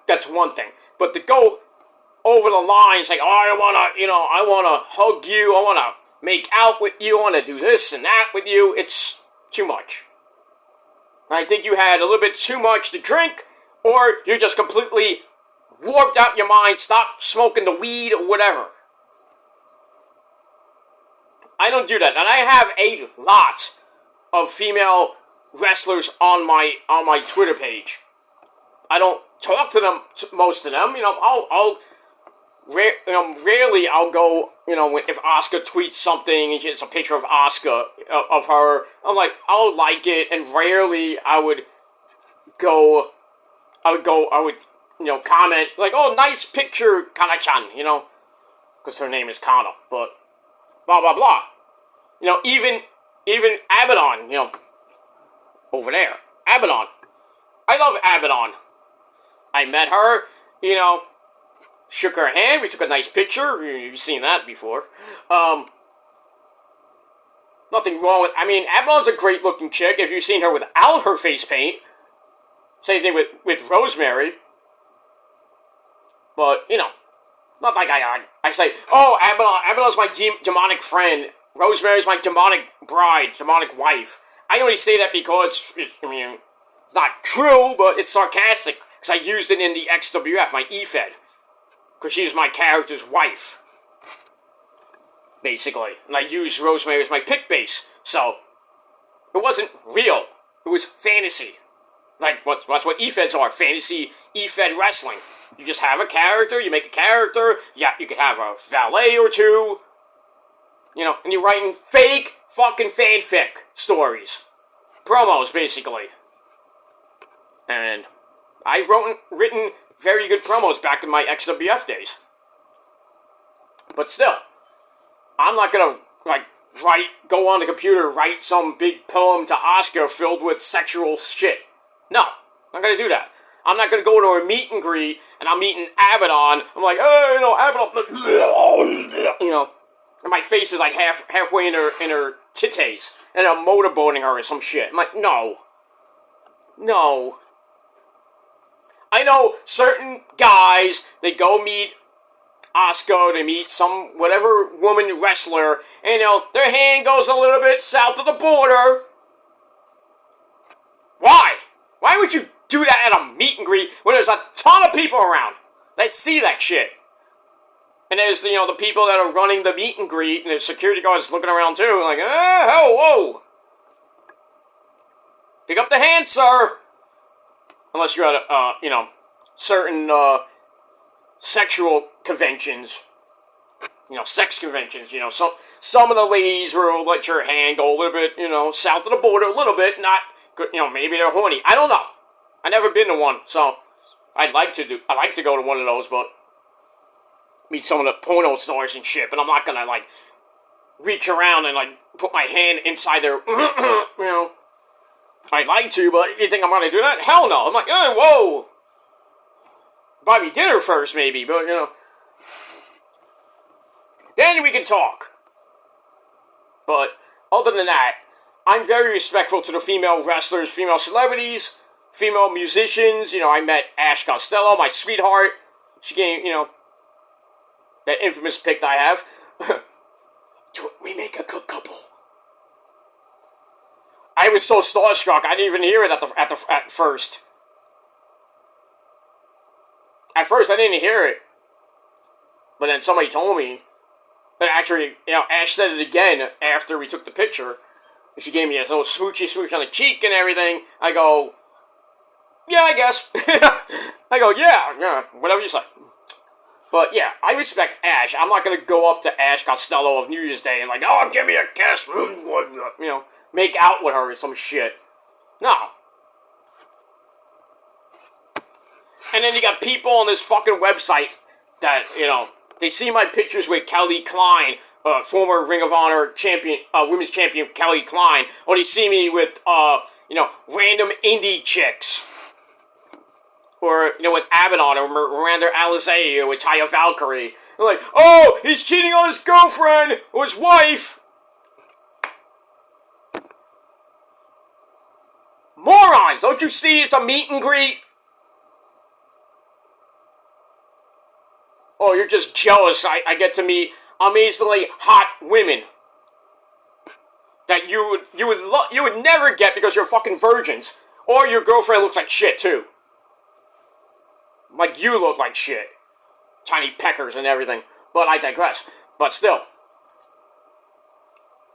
That's one thing. But to go over the line, say, oh, I wanna hug you, I wanna make out with you, I wanna do this and that with you. It's too much. I think you had a little bit too much to drink, or you're just completely warped out your mind. Stop smoking the weed or whatever. I don't do that, and I have a lot of female wrestlers on my Twitter page. I don't talk to them, most of them. Rarely I'll go. If Asuka tweets something and it's a picture of Asuka of her, I'm like, I'll like it, and rarely I would go. I would comment like, oh, nice picture, Kana-chan, because her name is Kana, but blah blah blah. Even Abaddon, over there. Abaddon. I love Abaddon. I met her, shook her hand, we took a nice picture. You've seen that before. Nothing wrong with, Abaddon's a great looking chick if you've seen her without her face paint. Same thing with Rosemary. But, not like I say, oh, Abaddon's my demonic friend. Rosemary's my demonic bride, demonic wife. I only say that because, it's not true, but it's sarcastic. Because I used it in the XWF, my EFED. Because she's my character's wife. Basically. And I used Rosemary as my pick base. So, it wasn't real. It was fantasy. Like, that's what EFEDs are. Fantasy EFED wrestling. You just have a character, you make a character, yeah, you could have a valet or two, and you're writing fake fucking fanfic stories. Promos, basically. And I've written very good promos back in my XWF days. But still, I'm not gonna, go on the computer, write some big poem to Asuka filled with sexual shit. No, I'm not gonna do that. I'm not going to go to a meet and greet, and I'm meeting Abaddon. I'm like, oh, Abaddon, and my face is like halfway in her titties, and I'm motorboating her or some shit. I'm like, no. I know certain guys, they go meet Asuka, they meet some whatever woman wrestler, and their hand goes a little bit south of the border. Why? Why would you do that at a meet and greet when there's a ton of people around that see that shit? And there's, the people that are running the meet and greet, and the security guards looking around too, like, whoa. Pick up the hand, sir. Unless you're at, certain, sexual conventions. Sex conventions, some of the ladies will let your hand go a little bit, south of the border, a little bit, not, maybe they're horny. I don't know. I've never been to one, so I like to go to one of those, but meet some of the porno stars and shit, but I'm not gonna, reach around and, put my hand inside their, I'd like to, but you think I'm gonna do that? Hell no. I'm like, whoa. Buy me dinner first, maybe, but, then we can talk. But, other than that, I'm very respectful to the female wrestlers, female celebrities, female musicians. I met Ash Costello, my sweetheart. She gave, that infamous pic I have. We make a good couple. I was so starstruck, I didn't even hear it at first. At first, I didn't hear it. But then somebody told me. But actually, Ash said it again after we took the picture. She gave me a little smooch on the cheek and everything. I go, yeah, I guess. I go, yeah, whatever you say. But yeah, I respect Ash. I'm not going to go up to Ash Costello of New Year's Day and oh, give me a kiss. make out with her or some shit. No. And then you got people on this fucking website that, they see my pictures with Kelly Klein, former Ring of Honor champion, women's champion Kelly Klein, or they see me with, random indie chicks. Or, with Abaddon, or Miranda Alizé, or with Taya Valkyrie. They're like, oh, he's cheating on his girlfriend, or his wife. Morons, don't you see it's a meet and greet? Oh, you're just jealous I get to meet amazingly hot women that you would never get because you're fucking virgins, or your girlfriend looks like shit too. Like you look like shit, tiny peckers and everything. But I digress. But still,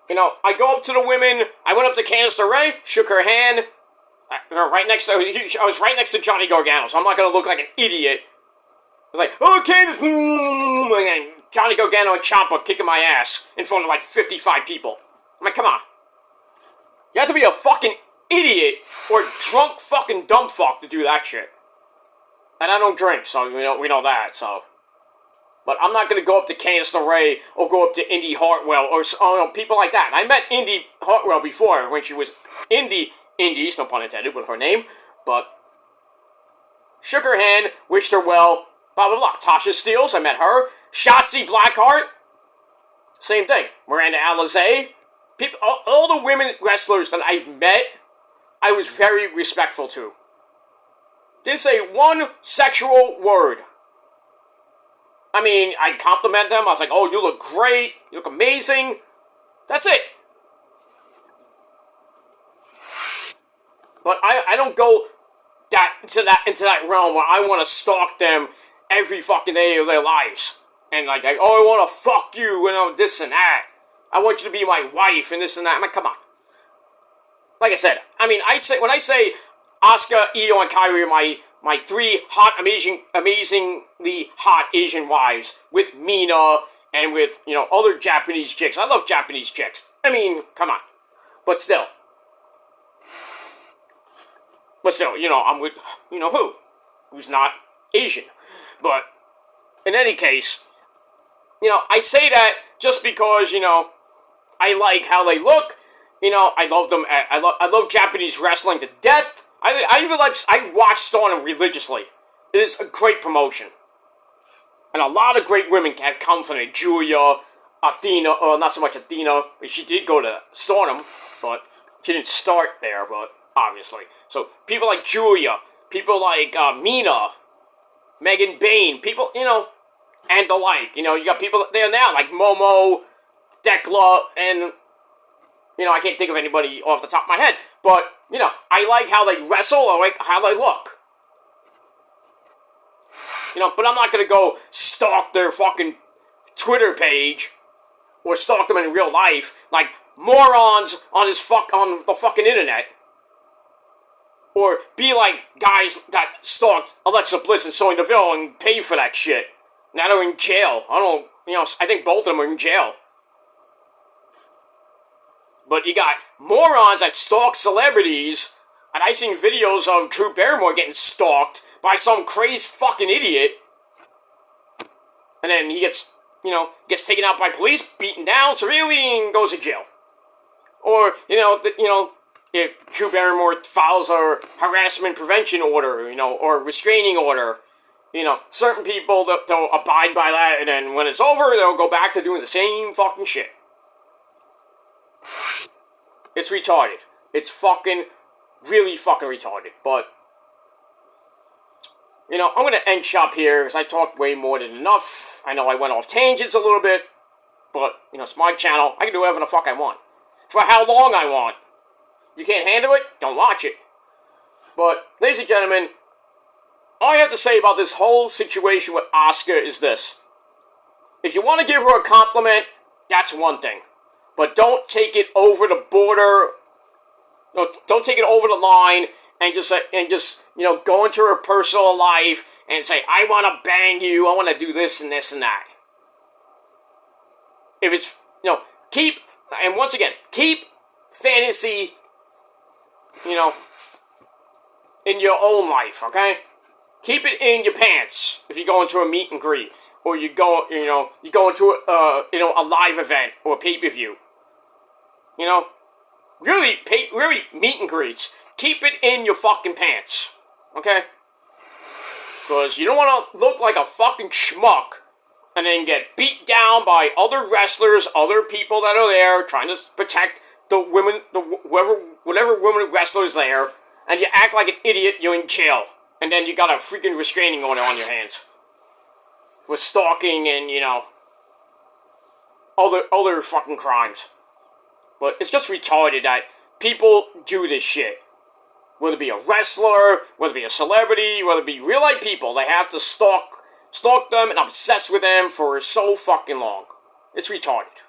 I go up to the women. I went up to Candice LeRae, shook her hand. I was right next to Johnny Gargano, so I'm not gonna look like an idiot. I was like, oh, Candice, and Johnny Gargano and Ciampa kicking my ass in front of like 55 people. I'm like, come on. You have to be a fucking idiot or drunk fucking dumb fuck to do that shit. And I don't drink, so we know that, so. But I'm not gonna go up to Candice LeRae or go up to Indy Hartwell or people like that. I met Indy Hartwell before when she was Indies, no pun intended, with her name, but shook her hand, wished her well, blah, blah, blah. Tasha Steelz, I met her. Shotzi Blackheart, same thing. Miranda Alizé. People, all the women wrestlers that I've met, I was very respectful to. Didn't say one sexual word. I mean, I compliment them. I was like, oh, you look great. You look amazing. That's it. But I don't go into that realm where I want to stalk them every fucking day of their lives. And like, oh, I want to fuck you, this and that. I want you to be my wife and this and that. I'm like, come on. Like I said, I mean, when I say Asuka, Io, and Kairi are my three hot, amazingly hot Asian wives with Mina and with, other Japanese chicks. I love Japanese chicks. I mean, come on. But still, I'm with, who? Who's not Asian. But, in any case, I say that just because, I like how they look. I love them. I love Japanese wrestling to death. I watch Stardom religiously. It is a great promotion. And a lot of great women have come from it. Julia, Athena, not so much Athena. She did go to Stardom, but she didn't start there, but obviously. So, people like Julia, people like Mina, Megan Bain, people, and the like. You got people there now, like Momo, Dekla, and, I can't think of anybody off the top of my head. But, I like how they wrestle, I like how they look. But I'm not going to go stalk their fucking Twitter page or stalk them in real life like morons on the fucking internet. Or be like guys that stalked Alexa Bliss and Sonya Deville and paid for that shit. Now they're in jail. I think both of them are in jail. But you got morons that stalk celebrities, and I seen videos of Drew Barrymore getting stalked by some crazed fucking idiot. And then he gets taken out by police, beaten down severely, and goes to jail. Or, if Drew Barrymore files a harassment prevention order, or restraining order, certain people, they'll abide by that, and then when it's over, they'll go back to doing the same fucking shit. It's retarded. It's really fucking retarded, but, I'm gonna end shop here, because I talked way more than enough. I know I went off tangents a little bit, but, it's my channel. I can do whatever the fuck I want. For how long I want. You can't handle it? Don't watch it. But, ladies and gentlemen, all I have to say about this whole situation with Asuka is this. If you want to give her a compliment, that's one thing. But don't take it over the border. No, don't take it over the line and just go into her personal life and say, I want to bang you, I want to do this and this and that. If it's, keep fantasy, in your own life, okay? Keep it in your pants if you go into a meet and greet, or you go into a live event or a pay-per-view. Really meet and greets. Keep it in your fucking pants, okay? Because you don't want to look like a fucking schmuck and then get beat down by other wrestlers, other people that are there trying to protect the women, whatever women wrestlers there, and you act like an idiot, you're in jail. And then you got a freaking restraining order on your hands for stalking and, other fucking crimes. But it's just retarded that people do this shit. Whether it be a wrestler, whether it be a celebrity, whether it be real-life people, they have to stalk them and obsess with them for so fucking long. It's retarded.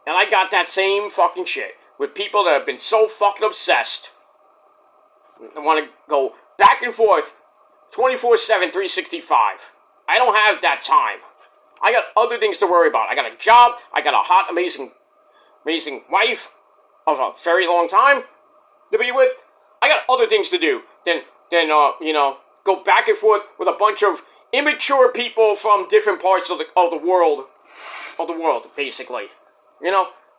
And I got that same fucking shit with people that have been so fucking obsessed and want to go back and forth 24/7, 365. I don't have that time. I got other things to worry about. I got a job. I got a hot, amazing wife of a very long time to be with. I got other things to do than go back and forth with a bunch of immature people from different parts of the world, basically.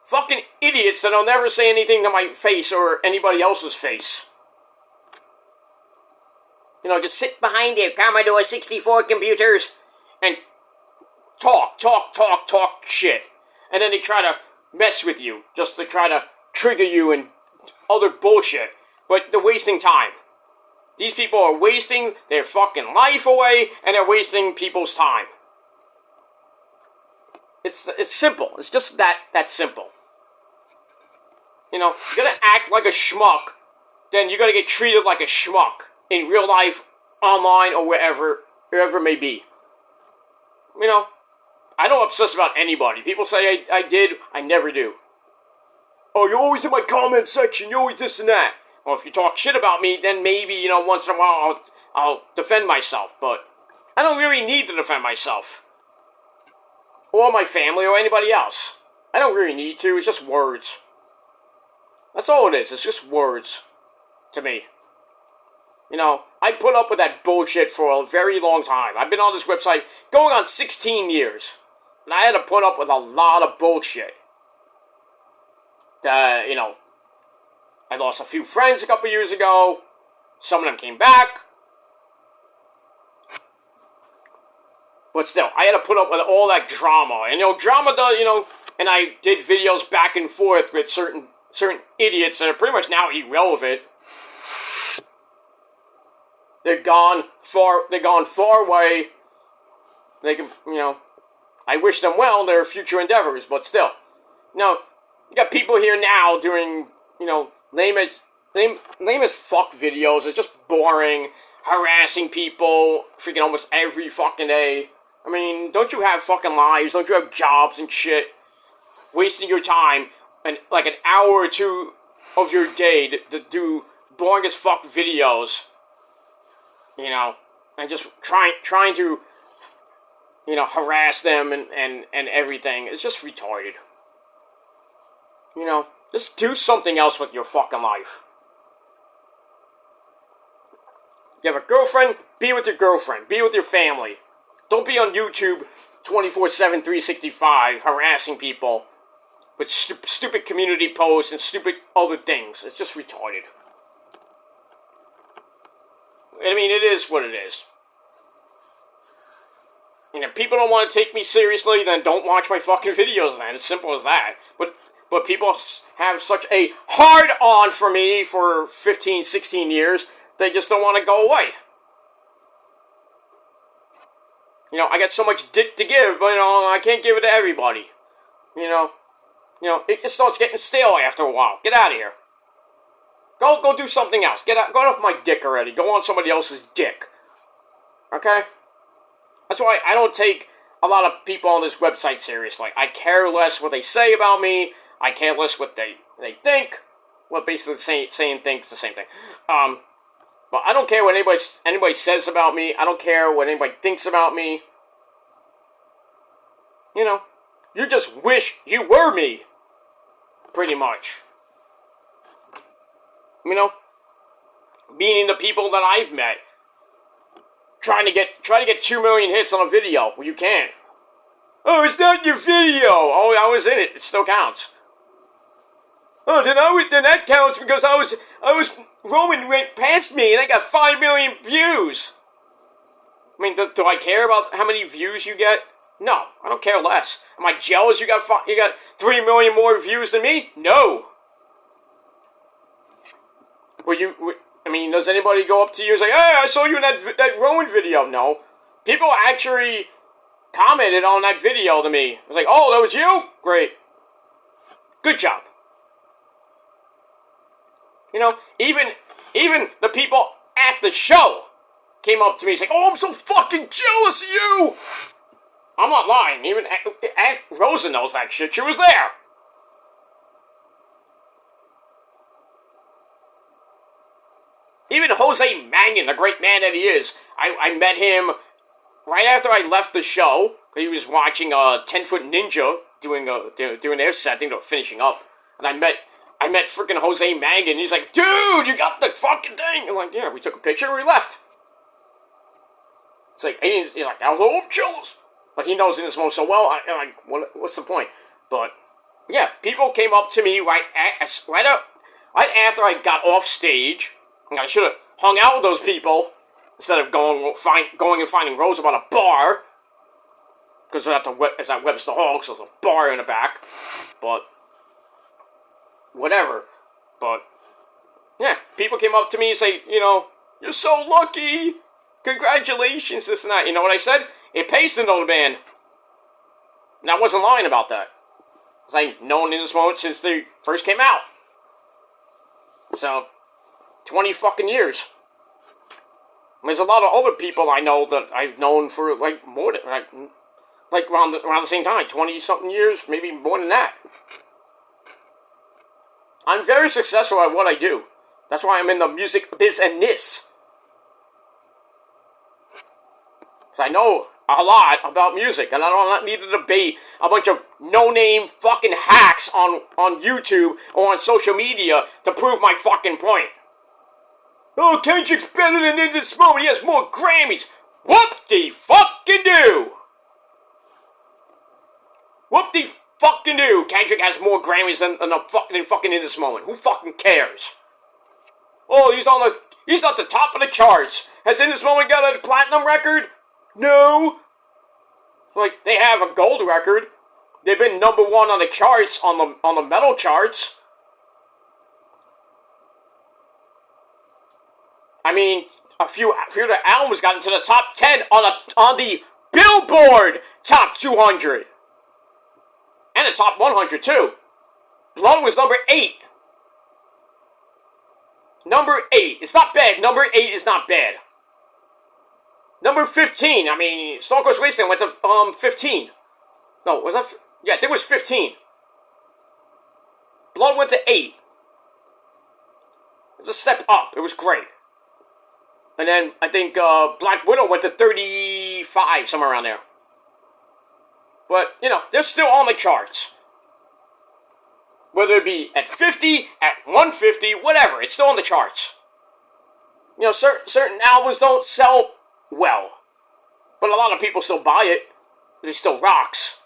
Fucking idiots that'll never say anything to my face or anybody else's face. Just sit behind their Commodore 64 computers and talk shit. And then they try to mess with you, just to try to trigger you and other bullshit. But they're wasting time. These people are wasting their fucking life away, and they're wasting people's time. It's simple. It's just that simple. You're gonna act like a schmuck, then you're gonna get treated like a schmuck in real life, online, or wherever it may be. I don't obsess about anybody. People say I did, I never do. Oh, you're always in my comment section, you're always this and that. Well, if you talk shit about me, then maybe, once in a while I'll defend myself, but I don't really need to defend myself. Or my family or anybody else. I don't really need to, it's just words. That's all it is, it's just words to me. I put up with that bullshit for a very long time. I've been on this website going on 16 years. And I had to put up with a lot of bullshit. I lost a few friends a couple years ago. Some of them came back. But still, I had to put up with all that drama. And, drama does, and I did videos back and forth with certain idiots that are pretty much now irrelevant. They're gone far away. They can, I wish them well in their future endeavors, but still. You got people here now doing, lame as fuck videos. It's just boring, harassing people, freaking almost every fucking day. I mean, don't you have fucking lives? Don't you have jobs and shit? Wasting your time and like an hour or two of your day to do boring as fuck videos. And just trying to, harass them and everything. It's just retarded. Just do something else with your fucking life. You have a girlfriend, be with your girlfriend. Be with your family. Don't be on YouTube 24/7, 365 harassing people with stupid community posts and stupid other things. It's just retarded. I mean, it is what it is. If people don't want to take me seriously, then don't watch my fucking videos then. It's simple as that. But people have such a hard-on for me for 15, 16 years, they just don't want to go away. I got so much dick to give, but, I can't give it to everybody. It starts getting stale after a while. Get out of here. Go do something else. Get off my dick already. Go on somebody else's dick. Okay? That's why I don't take a lot of people on this website seriously. I care less what they say about me. I care less what they think. Well, basically saying things the same thing. But I don't care what anybody says about me. I don't care what anybody thinks about me. You just wish you were me. pretty much. You know, meaning the people that I've met, try to get 2 million hits on a video. Well, you can't. Oh, it's not your video. Oh, I was in it. It still counts. Oh, then that counts because Roman went past me and I got 5 million views. I mean, do I care about how many views you get? No, I don't care less. Am I jealous you got 3 million more views than me? No. Does anybody go up to you and say, hey, I saw you in that Roman video? No. People actually commented on that video to me. I was like, oh, that was you? Great. Good job. You know, even the people at the show came up to me and said, oh, I'm so fucking jealous of you. I'm not lying. Even Rosa knows that shit. She was there. Even Jose Mangan, the great man that he is, I met him right after I left the show. He was watching 10-Foot Ninja doing their set. I think they were finishing up. And I met freaking Jose Mangan. He's like, dude, you got the fucking thing. I'm like, yeah, we took a picture and we left. It's like, he's like, I was a little jealous. But he knows in this moment so well, I'm like, what's the point? But, yeah, people came up to me right after I got off stage. And I should have hung out with those people instead of going and finding Rose about a bar. Because it's at Webster Hall, so there's a bar in the back. But, whatever. But, yeah, people came up to me and say, you know, you're so lucky. Congratulations, this and that. You know what I said? It pays to know the band. And I wasn't lying about that. Because I've known in this moment since they first came out. So, 20 fucking years. There's a lot of other people I know that I've known for, like, more than, like around the same time. 20-something years, maybe more than that. I'm very successful at what I do. That's why I'm in the music business. Because I know a lot about music, and I don't need to debate a bunch of no-name fucking hacks on YouTube or on social media to prove my fucking point. Oh, Kendrick's better than in this moment. He has more Grammys. Whoop-de-fucking-do. Whoop-de-fucking-do. Kendrick has more Grammys than fucking in this moment. Who fucking cares? Oh, he's at the top of the charts. Has in this moment got a platinum record? No. Like, they have a gold record. They've been number one on the charts, on the metal charts. I mean, a few of the albums got into the top 10 on the Billboard Top 200. And the Top 100, too. Blood was number 8. Number 8. It's not bad. Number 8 is not bad. Number 15. I mean, Stone Cold Wasteland went to 15. No, was that... Yeah, I think it was 15. Blood went to 8. It was a step up. It was great. And then, I think Black Widow went to 35, somewhere around there. But, you know, they're still on the charts. Whether it be at 50, at 150, whatever, it's still on the charts. You know, certain albums don't sell well. But a lot of people still buy it. It still rocks.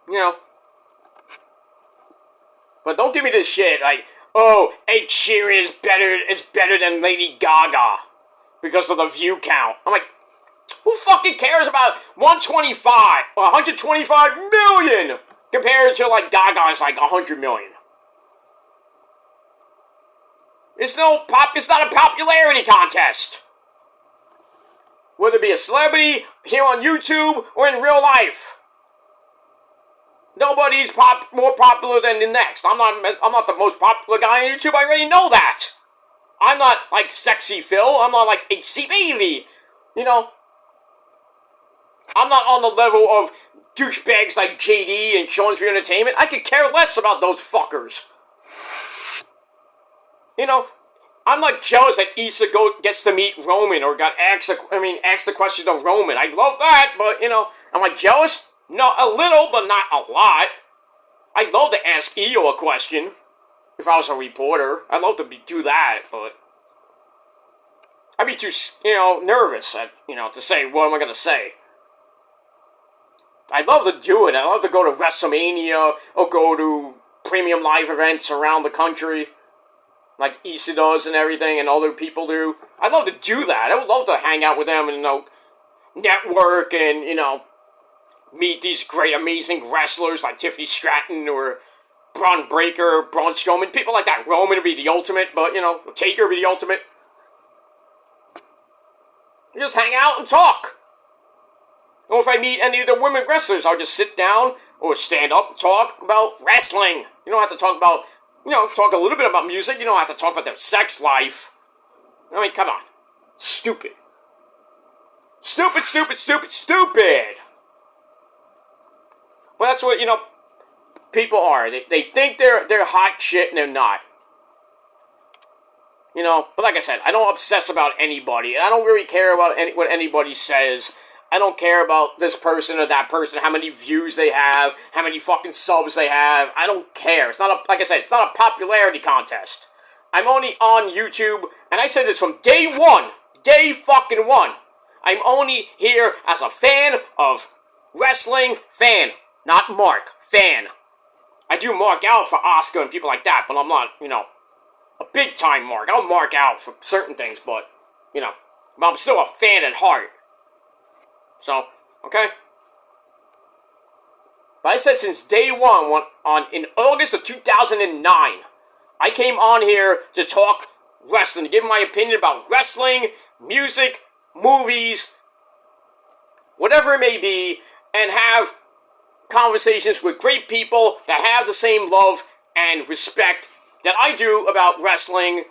You know. But don't give me this shit like, oh, Ed Sheeran is better than Lady Gaga because of the view count. I'm like, who fucking cares about 125 million compared to like Gaga's like 100 million? It's not a popularity contest. Whether it be a celebrity here on YouTube or in real life. Nobody's more popular than the next. I'm not the most popular guy on YouTube. I already know that. I'm not like Sexy Phil. I'm not like HC Bailey. You know. I'm not on the level of douchebags like JD and Jones for Entertainment. I could care less about those fuckers. You know, I'm not jealous that Issa gets to meet Roman or asked the question to Roman. I love that, but you know, am I jealous? No, a little, but not a lot. I'd love to ask Io a question if I was a reporter. I'd love to do that, but I'd be too, nervous, to say, what am I going to say? I'd love to do it. I'd love to go to WrestleMania or go to premium live events around the country, like Issa does and everything, and other people do. I'd love to do that. I would love to hang out with them and, network and, meet these great, amazing wrestlers like Tiffany Stratton or Braun Breaker, Braun Strowman, people like that. Roman would be the ultimate, but, Taker would be the ultimate. You just hang out and talk. Or if I meet any of the women wrestlers, I'll just sit down or stand up and talk about wrestling. You don't have to talk about, talk a little bit about music. You don't have to talk about their sex life. I mean, come on. Stupid. Stupid, stupid, stupid, stupid. But that's what, people are. They think they're hot shit and they're not. But like I said, I don't obsess about anybody. And I don't really care about what anybody says. I don't care about this person or that person, how many views they have, how many fucking subs they have. I don't care. It's not like I said, it's not a popularity contest. I'm only on YouTube, and I said this from day one. Day fucking one. I'm only here as a fan of wrestling. Fan. Not Mark. Fan. I do mark out for Asuka and people like that, but I'm not, a big time mark. I'll mark out for certain things, but, but I'm still a fan at heart. So, okay? But I said since day one, in August of 2009, I came on here to talk wrestling, to give my opinion about wrestling, music, movies, whatever it may be, and have conversations with great people that have the same love and respect that I do about wrestling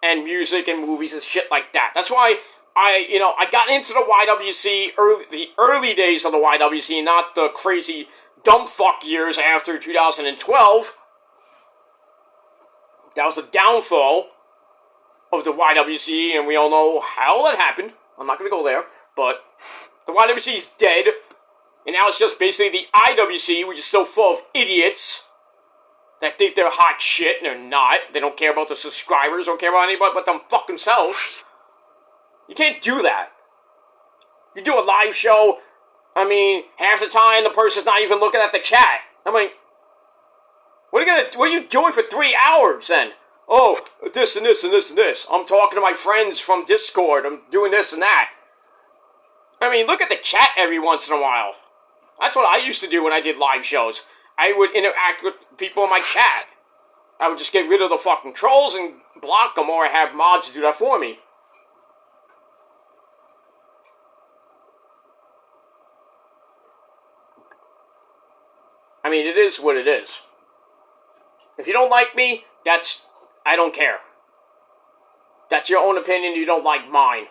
and music and movies and shit like that. That's why I got into the YWC, the early days of the YWC, not the crazy dumb fuck years after 2012. That was the downfall of the YWC, and we all know how that happened. I'm not going to go there, but the YWC is dead, and now it's just basically the IWC, which is still full of idiots that think they're hot shit, and they're not. They don't care about the subscribers, don't care about anybody but them fuck themselves. You can't do that. You do a live show, half the time the person's not even looking at the chat. What are you doing for 3 hours then? Oh, this and this and this and this. I'm talking to my friends from Discord. I'm doing this and that. Look at the chat every once in a while. That's what I used to do when I did live shows. I would interact with people in my chat. I would just get rid of the fucking trolls and block them, or I have mods do that for me. It is what it is. If you don't like me, I don't care. That's your own opinion, you don't like mine.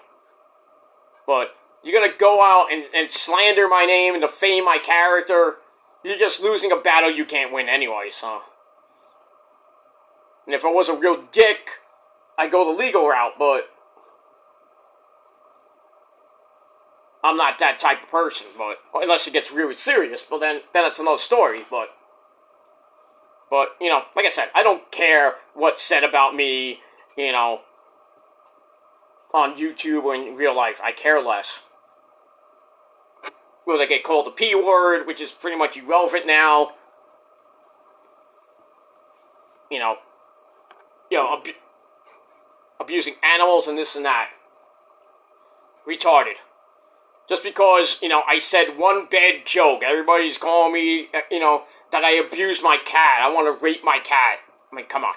But you're gonna go out and slander my name and defame my character. You're just losing a battle you can't win anyway, so. And if I was a real dick, I'd go the legal route, but I'm not that type of person, but unless it gets really serious, but then it's another story, but like I said, I don't care what's said about me, on YouTube or in real life. I care less. Will they get called the P word, which is pretty much irrelevant now? Abusing animals and this and that. Retarded. Just because, I said one bad joke, everybody's calling me, that I abused my cat. I want to rape my cat. Come on.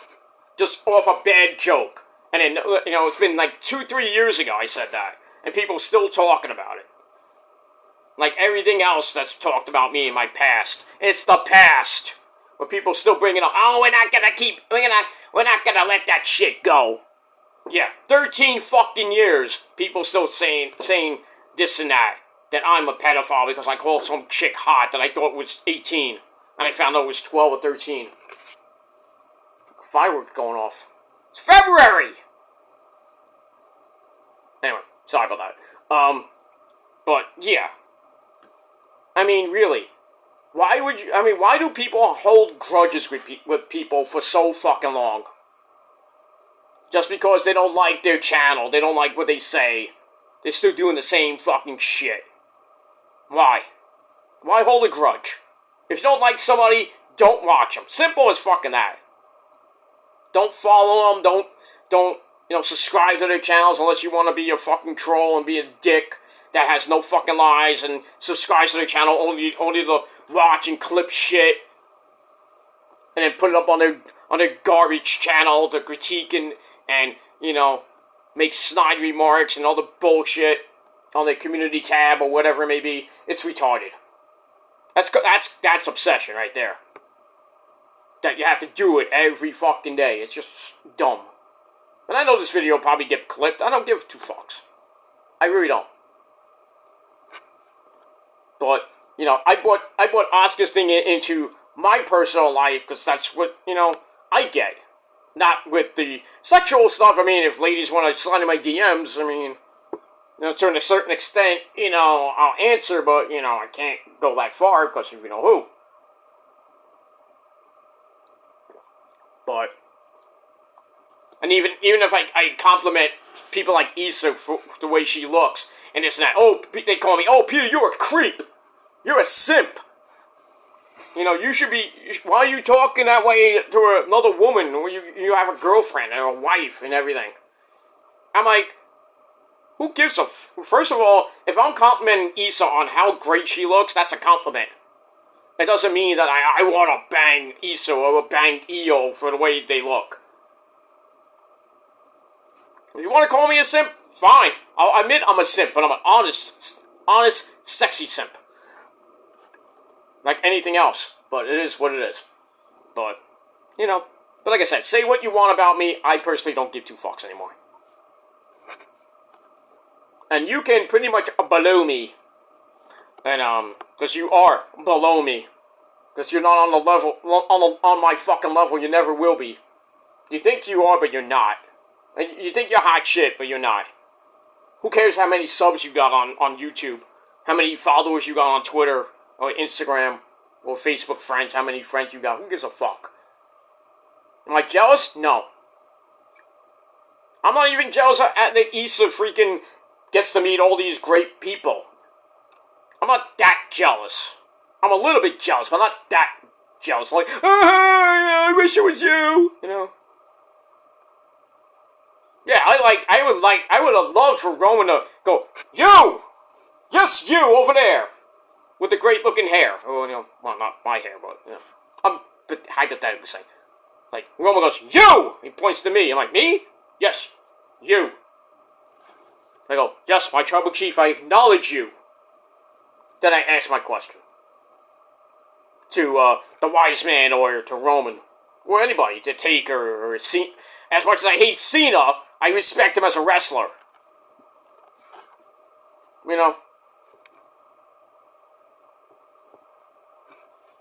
Just off a bad joke. And then, it's been like 2-3 years ago I said that. And people are still talking about it. Like everything else that's talked about me in my past. It's the past. But people still bring it up. Oh, we're not gonna let that shit go. Yeah, 13 fucking years, people still saying this and that I'm a pedophile because I called some chick hot that I thought was 18, and I found out it was 12 or 13. Fireworks going off. It's February! Anyway, sorry about that. But, yeah. Really. Why would you? I mean, why do people hold grudges with people for so fucking long? Just because they don't like their channel, they don't like what they say, they're still doing the same fucking shit. Why? Why hold a grudge? If you don't like somebody, don't watch them. Simple as fucking that. Don't follow them. Don't subscribe to their channels unless you want to be a fucking troll and be a dick that has no fucking lies and subscribes to their channel only to watch and clip shit and then put it up on their garbage channel to critique and make snide remarks and all the bullshit on their community tab or whatever it may be. It's retarded. That's obsession right there. That you have to do it every fucking day. It's just dumb. And I know this video will probably get clipped. I don't give two fucks. I really don't. But, I brought Asuka's thing into my personal life because that's what, I get. Not with the sexual stuff. I mean, if ladies want to slide in my DMs, I mean, to a certain extent, I'll answer, but, I can't go that far because you know who. But, and even if I compliment people like Issa for the way she looks, and this and that, they call me, Peter, you're a creep. You're a simp. You should be, why are you talking that way to another woman when you have a girlfriend and a wife and everything? I'm like, who gives a First of all, if I'm complimenting Issa on how great she looks, that's a compliment. It doesn't mean that I want to bang Issa or bang Io for the way they look. If you want to call me a simp, fine. I'll admit I'm a simp, but I'm an honest, sexy simp. Like anything else, but it is what it is. But, but like I said, say what you want about me, I personally don't give two fucks anymore. And you can pretty much below me. And, because you are below me. Because you're not on the level, on my fucking level, you never will be. You think you are, but you're not. And you think you're hot shit, but you're not. Who cares how many subs you got on YouTube? How many followers you got on Twitter? Or Instagram, or Facebook friends, how many friends you got, who gives a fuck? Am I jealous? No. I'm not even jealous that Issa freaking gets to meet all these great people. I'm not that jealous. I'm a little bit jealous, but not that jealous. Like, I wish it was you, Yeah, I would have loved for Roman to go, you! Yes, you, over there! With the great-looking hair. Oh, well, not my hair, but, I'm hypothetically saying. Like, Roman goes, you! He points to me. I'm like, me? Yes, you. I go, yes, my tribal chief, I acknowledge you. Then I ask my question. To, the wise man, or to Roman. Or anybody, to Taker, or Cena. As much as I hate Cena, I respect him as a wrestler.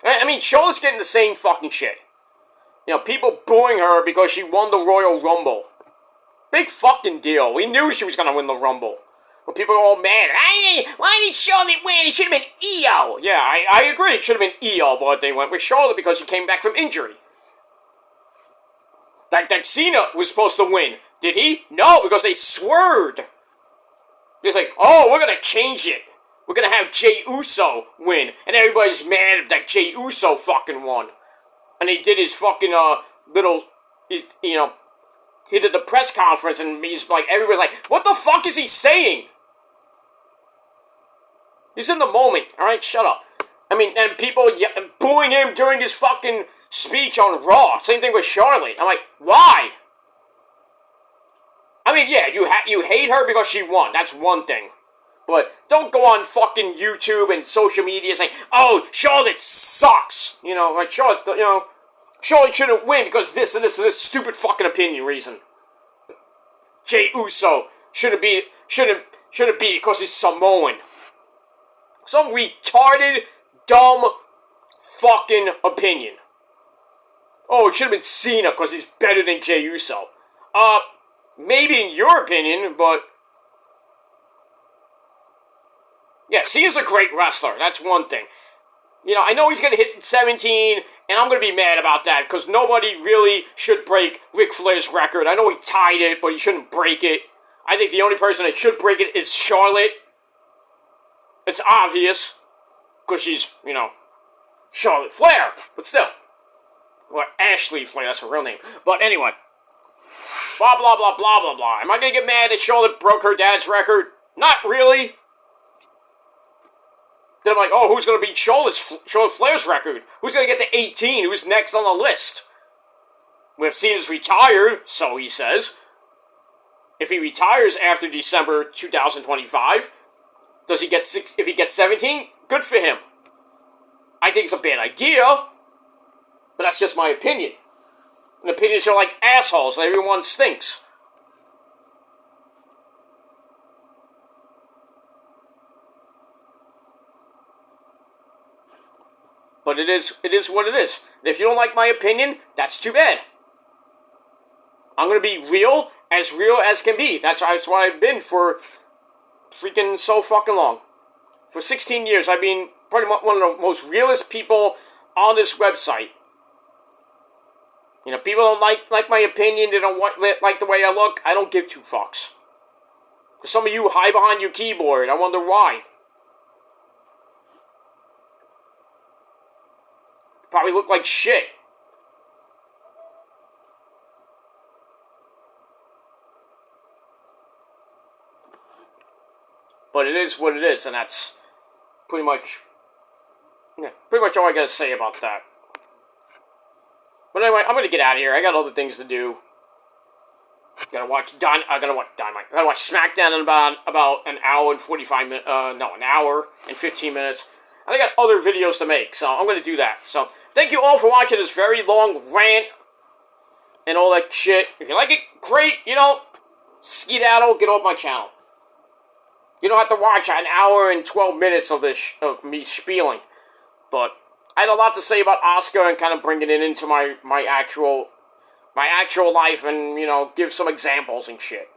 I mean, Charlotte's getting the same fucking shit. People booing her because she won the Royal Rumble. Big fucking deal. We knew she was gonna win the Rumble. But people are all mad. Why did Charlotte win? It should have been Io. Yeah, I agree. It should have been Io, but they went with Charlotte because she came back from injury. That Cena was supposed to win. Did he? No, because they swerved. It's like, we're gonna change it. We're gonna have Jey Uso win. And everybody's mad that Jey Uso fucking won. And he did his fucking, he did the press conference and he's like, everybody's like, what the fuck is he saying? He's in the moment, alright? Shut up. I mean, and people booing him during his fucking speech on Raw. Same thing with Charlotte. I'm like, why? I mean, yeah, you hate her because she won. That's one thing. But don't go on fucking YouTube and social media saying, Charlotte sucks. Like Charlotte, Charlotte shouldn't win because this and this and this stupid fucking opinion reason. Jey Uso shouldn't be because he's Samoan. Some retarded, dumb fucking opinion. It should have been Cena because he's better than Jey Uso. Maybe in your opinion, but yeah, Cena's a great wrestler. That's one thing. I know he's going to hit 17, and I'm going to be mad about that, because nobody really should break Ric Flair's record. I know he tied it, but he shouldn't break it. I think the only person that should break it is Charlotte. It's obvious, because she's, Charlotte Flair, but still. Or Ashley Flair, that's her real name. But anyway. Blah, blah, blah, blah, blah, blah. Am I going to get mad that Charlotte broke her dad's record? Not really. Then I'm like, oh, who's going to beat Charlotte Flair's record? Who's going to get to 18? Who's next on the list? We have Cena's retired, so he says. If he retires after December 2025, does he get if he gets 17? Good for him. I think it's a bad idea, but that's just my opinion. And opinions are like assholes, and everyone stinks. But it is what it is. And if you don't like my opinion, that's too bad. I'm going to be real as can be. That's what I've been for freaking so fucking long. For 16 years, I've been pretty much one of the most realest people on this website. People don't like my opinion. They don't like the way I look. I don't give two fucks. Some of you hide behind your keyboard. I wonder why. Probably look like shit. But it is what it is, and that's pretty much all I gotta say about that. But anyway, I'm gonna get out of here. I got other things to do. I gotta watch Dynamite. I gotta watch SmackDown in about an hour and 45 minutes. An hour and 15 minutes. And I got other videos to make, so I'm gonna do that. So thank you all for watching this very long rant and all that shit. If you like it, great. Skedaddle, get off my channel. You don't have to watch an hour and 12 minutes of this of me spieling. But I had a lot to say about Asuka and kind of bringing it into my actual life and, give some examples and shit.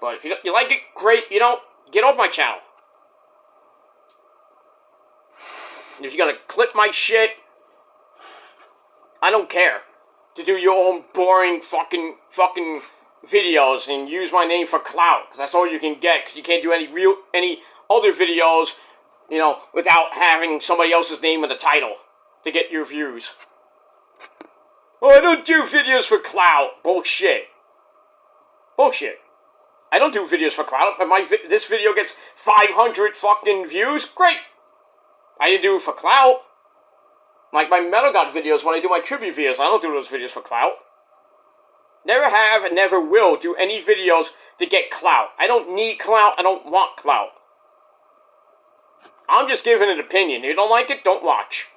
But if you like it, great. You don't, get off my channel. And if you're gonna clip my shit, I don't care. To do your own boring fucking videos and use my name for clout, because that's all you can get, because you can't do any other videos, without having somebody else's name in the title to get your views. Oh, I don't do videos for clout. Bullshit. I don't do videos for clout. If this video gets 500 fucking views, great. I didn't do it for clout. Like my Metal God videos, when I do my tribute videos, I don't do those videos for clout. Never have and never will do any videos to get clout. I don't need clout. I don't want clout. I'm just giving an opinion. If you don't like it, don't watch.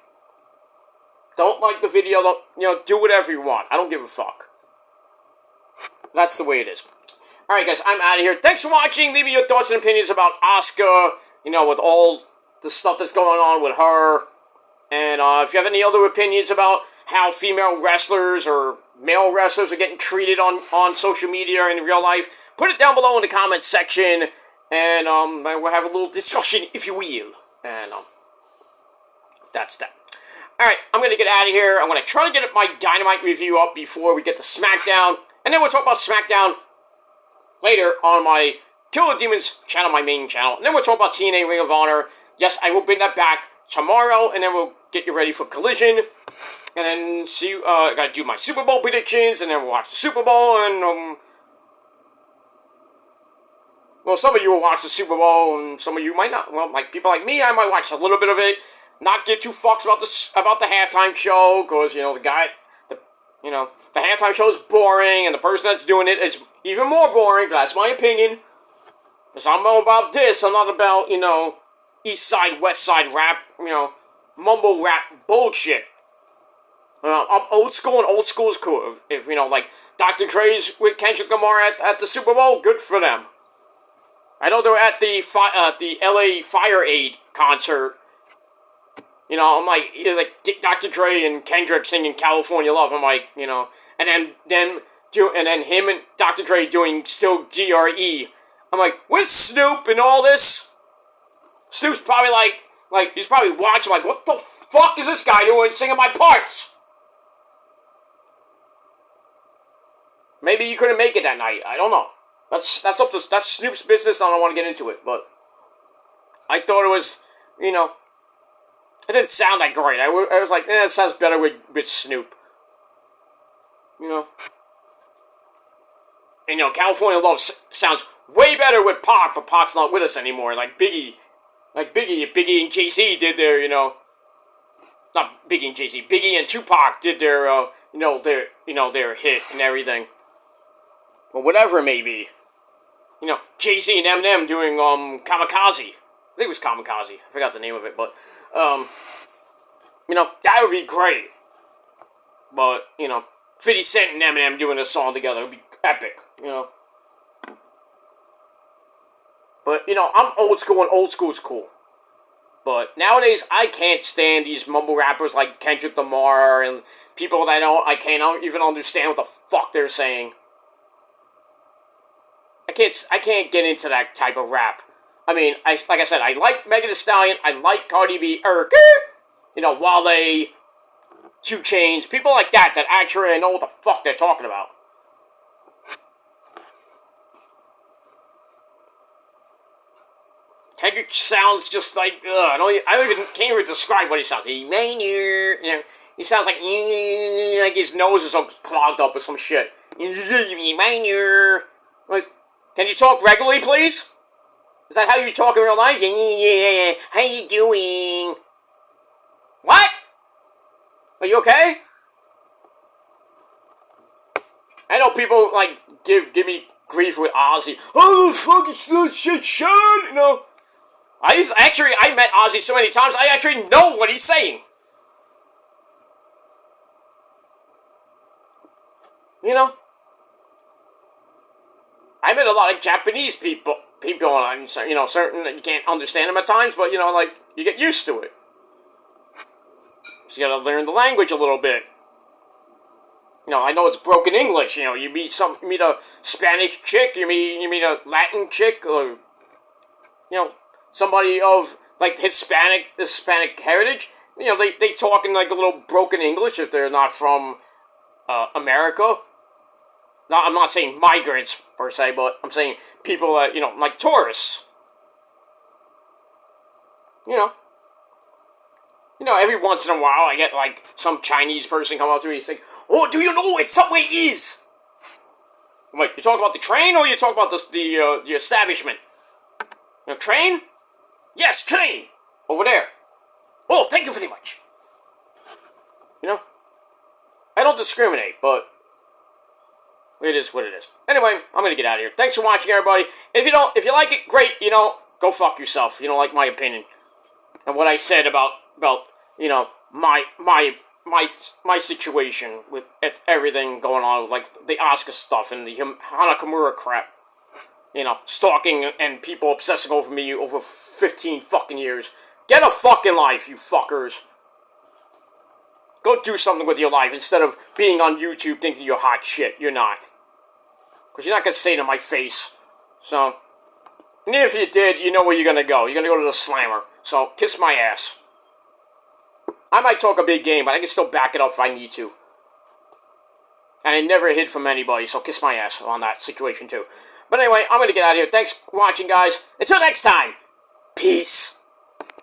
Don't like the video, do whatever you want. I don't give a fuck. That's the way it is. Alright guys, I'm out of here. Thanks for watching. Leave me your thoughts and opinions about Asuka, with all the stuff that's going on with her. And if you have any other opinions about how female wrestlers or male wrestlers are getting treated on social media and in real life, put it down below in the comments section. And we'll have a little discussion, if you will. And that's that. Alright, I'm going to get out of here. I'm going to try to get my Dynamite review up before we get to SmackDown. And then we'll talk about SmackDown later on my Kill the Demons channel, my main channel. And then we'll talk about TNA Ring of Honor. Yes, I will bring that back tomorrow. And then we'll get you ready for Collision. And then see, I got to do my Super Bowl predictions. And then we'll watch the Super Bowl. And, well, some of you will watch the Super Bowl. And some of you might not. Well, like people like me, I might watch a little bit of it. Not give two fucks about the halftime show, because, the halftime show is boring, and the person that's doing it is even more boring, but that's my opinion. Because I'm all about this, I'm not about, East Side, West Side rap, mumble rap bullshit. I'm old school, and old school is cool. If like, Dr. Dre's with Kendrick Lamar at the Super Bowl, good for them. I know they're at the LA Fire Aid concert. I'm like Dr. Dre and Kendrick singing California Love. I'm like, and then him and Dr. Dre doing still GRE. I'm like, where's Snoop and all this? Snoop's probably like Like, he's probably watching like, what the fuck is this guy doing singing my parts? Maybe he couldn't make it that night. I don't know. That's Snoop's business. I don't want to get into it, but I thought it was, you know, it didn't sound that great. I was like, it sounds better with Snoop. You know. And, you know, California Love sounds way better with Pac, but Pac's not with us anymore. Like Biggie and Jay-Z did their, you know, not Biggie and Jay-Z, Biggie and Tupac did their, their hit and everything. Or whatever it may be. You know, Jay-Z and Eminem doing, Kamikaze. I think it was Kamikaze. I forgot the name of it, but, you know, that would be great. But, you know, 50 Cent and Eminem doing a song together would be epic, you know. But, you know, I'm old school, and old school's cool. But nowadays, I can't stand these mumble rappers like Kendrick Lamar and people that I can't even understand what the fuck they're saying. I can't get into that type of rap. I mean, like I said, I like Megan Thee Stallion, I like Cardi B, you know, Wale, 2 Chainz, people like that actually know what the fuck they're talking about. Kendrick sounds just like, can't even describe what he sounds like. You know, he sounds like his nose is all clogged up with some shit. Like, can you talk regularly, please? Is that how you talk in real life? Yeah, how you doing? What? Are you okay? I know people, like, give me grief with Ozzy. Oh, the fuck is that shit, Sean? You know? I met Ozzy so many times, I actually know what he's saying. You know? I met a lot of Japanese people, and, you know, certain, you can't understand them at times, but, you know, like, you get used to it. So you gotta learn the language a little bit. You know, I know it's broken English, you know, you meet a Spanish chick, you meet a Latin chick, or, you know, somebody of, like, Hispanic heritage, you know, they talk in, like, a little broken English if they're not from, America. Now, I'm not saying migrants, per se, but I'm saying people that, you know, like tourists. You know, every once in a while I get, like, some Chinese person come up to me and think, oh, do you know where Subway is? I'm like, you talk about the train or you talk about the establishment? You know, train? Yes, train! Over there. Oh, thank you very much. You know? I don't discriminate, but it is what it is. Anyway, I'm gonna get out of here. Thanks for watching, everybody. If you like it, great. You know, go fuck yourself. You don't like my opinion and what I said about you know, my situation with everything going on, like the Asuka stuff and the Hanakamura crap. You know, stalking and people obsessing over me over 15 fucking years. Get a fucking life, you fuckers. Go do something with your life instead of being on YouTube thinking you're hot shit. You're not. Because you're not going to say it in my face. So, and even if you did, you know where you're going to go. You're going to go to the slammer. So, kiss my ass. I might talk a big game, but I can still back it up if I need to. And I never hid from anybody, so kiss my ass on that situation too. But anyway, I'm going to get out of here. Thanks for watching, guys. Until next time, peace.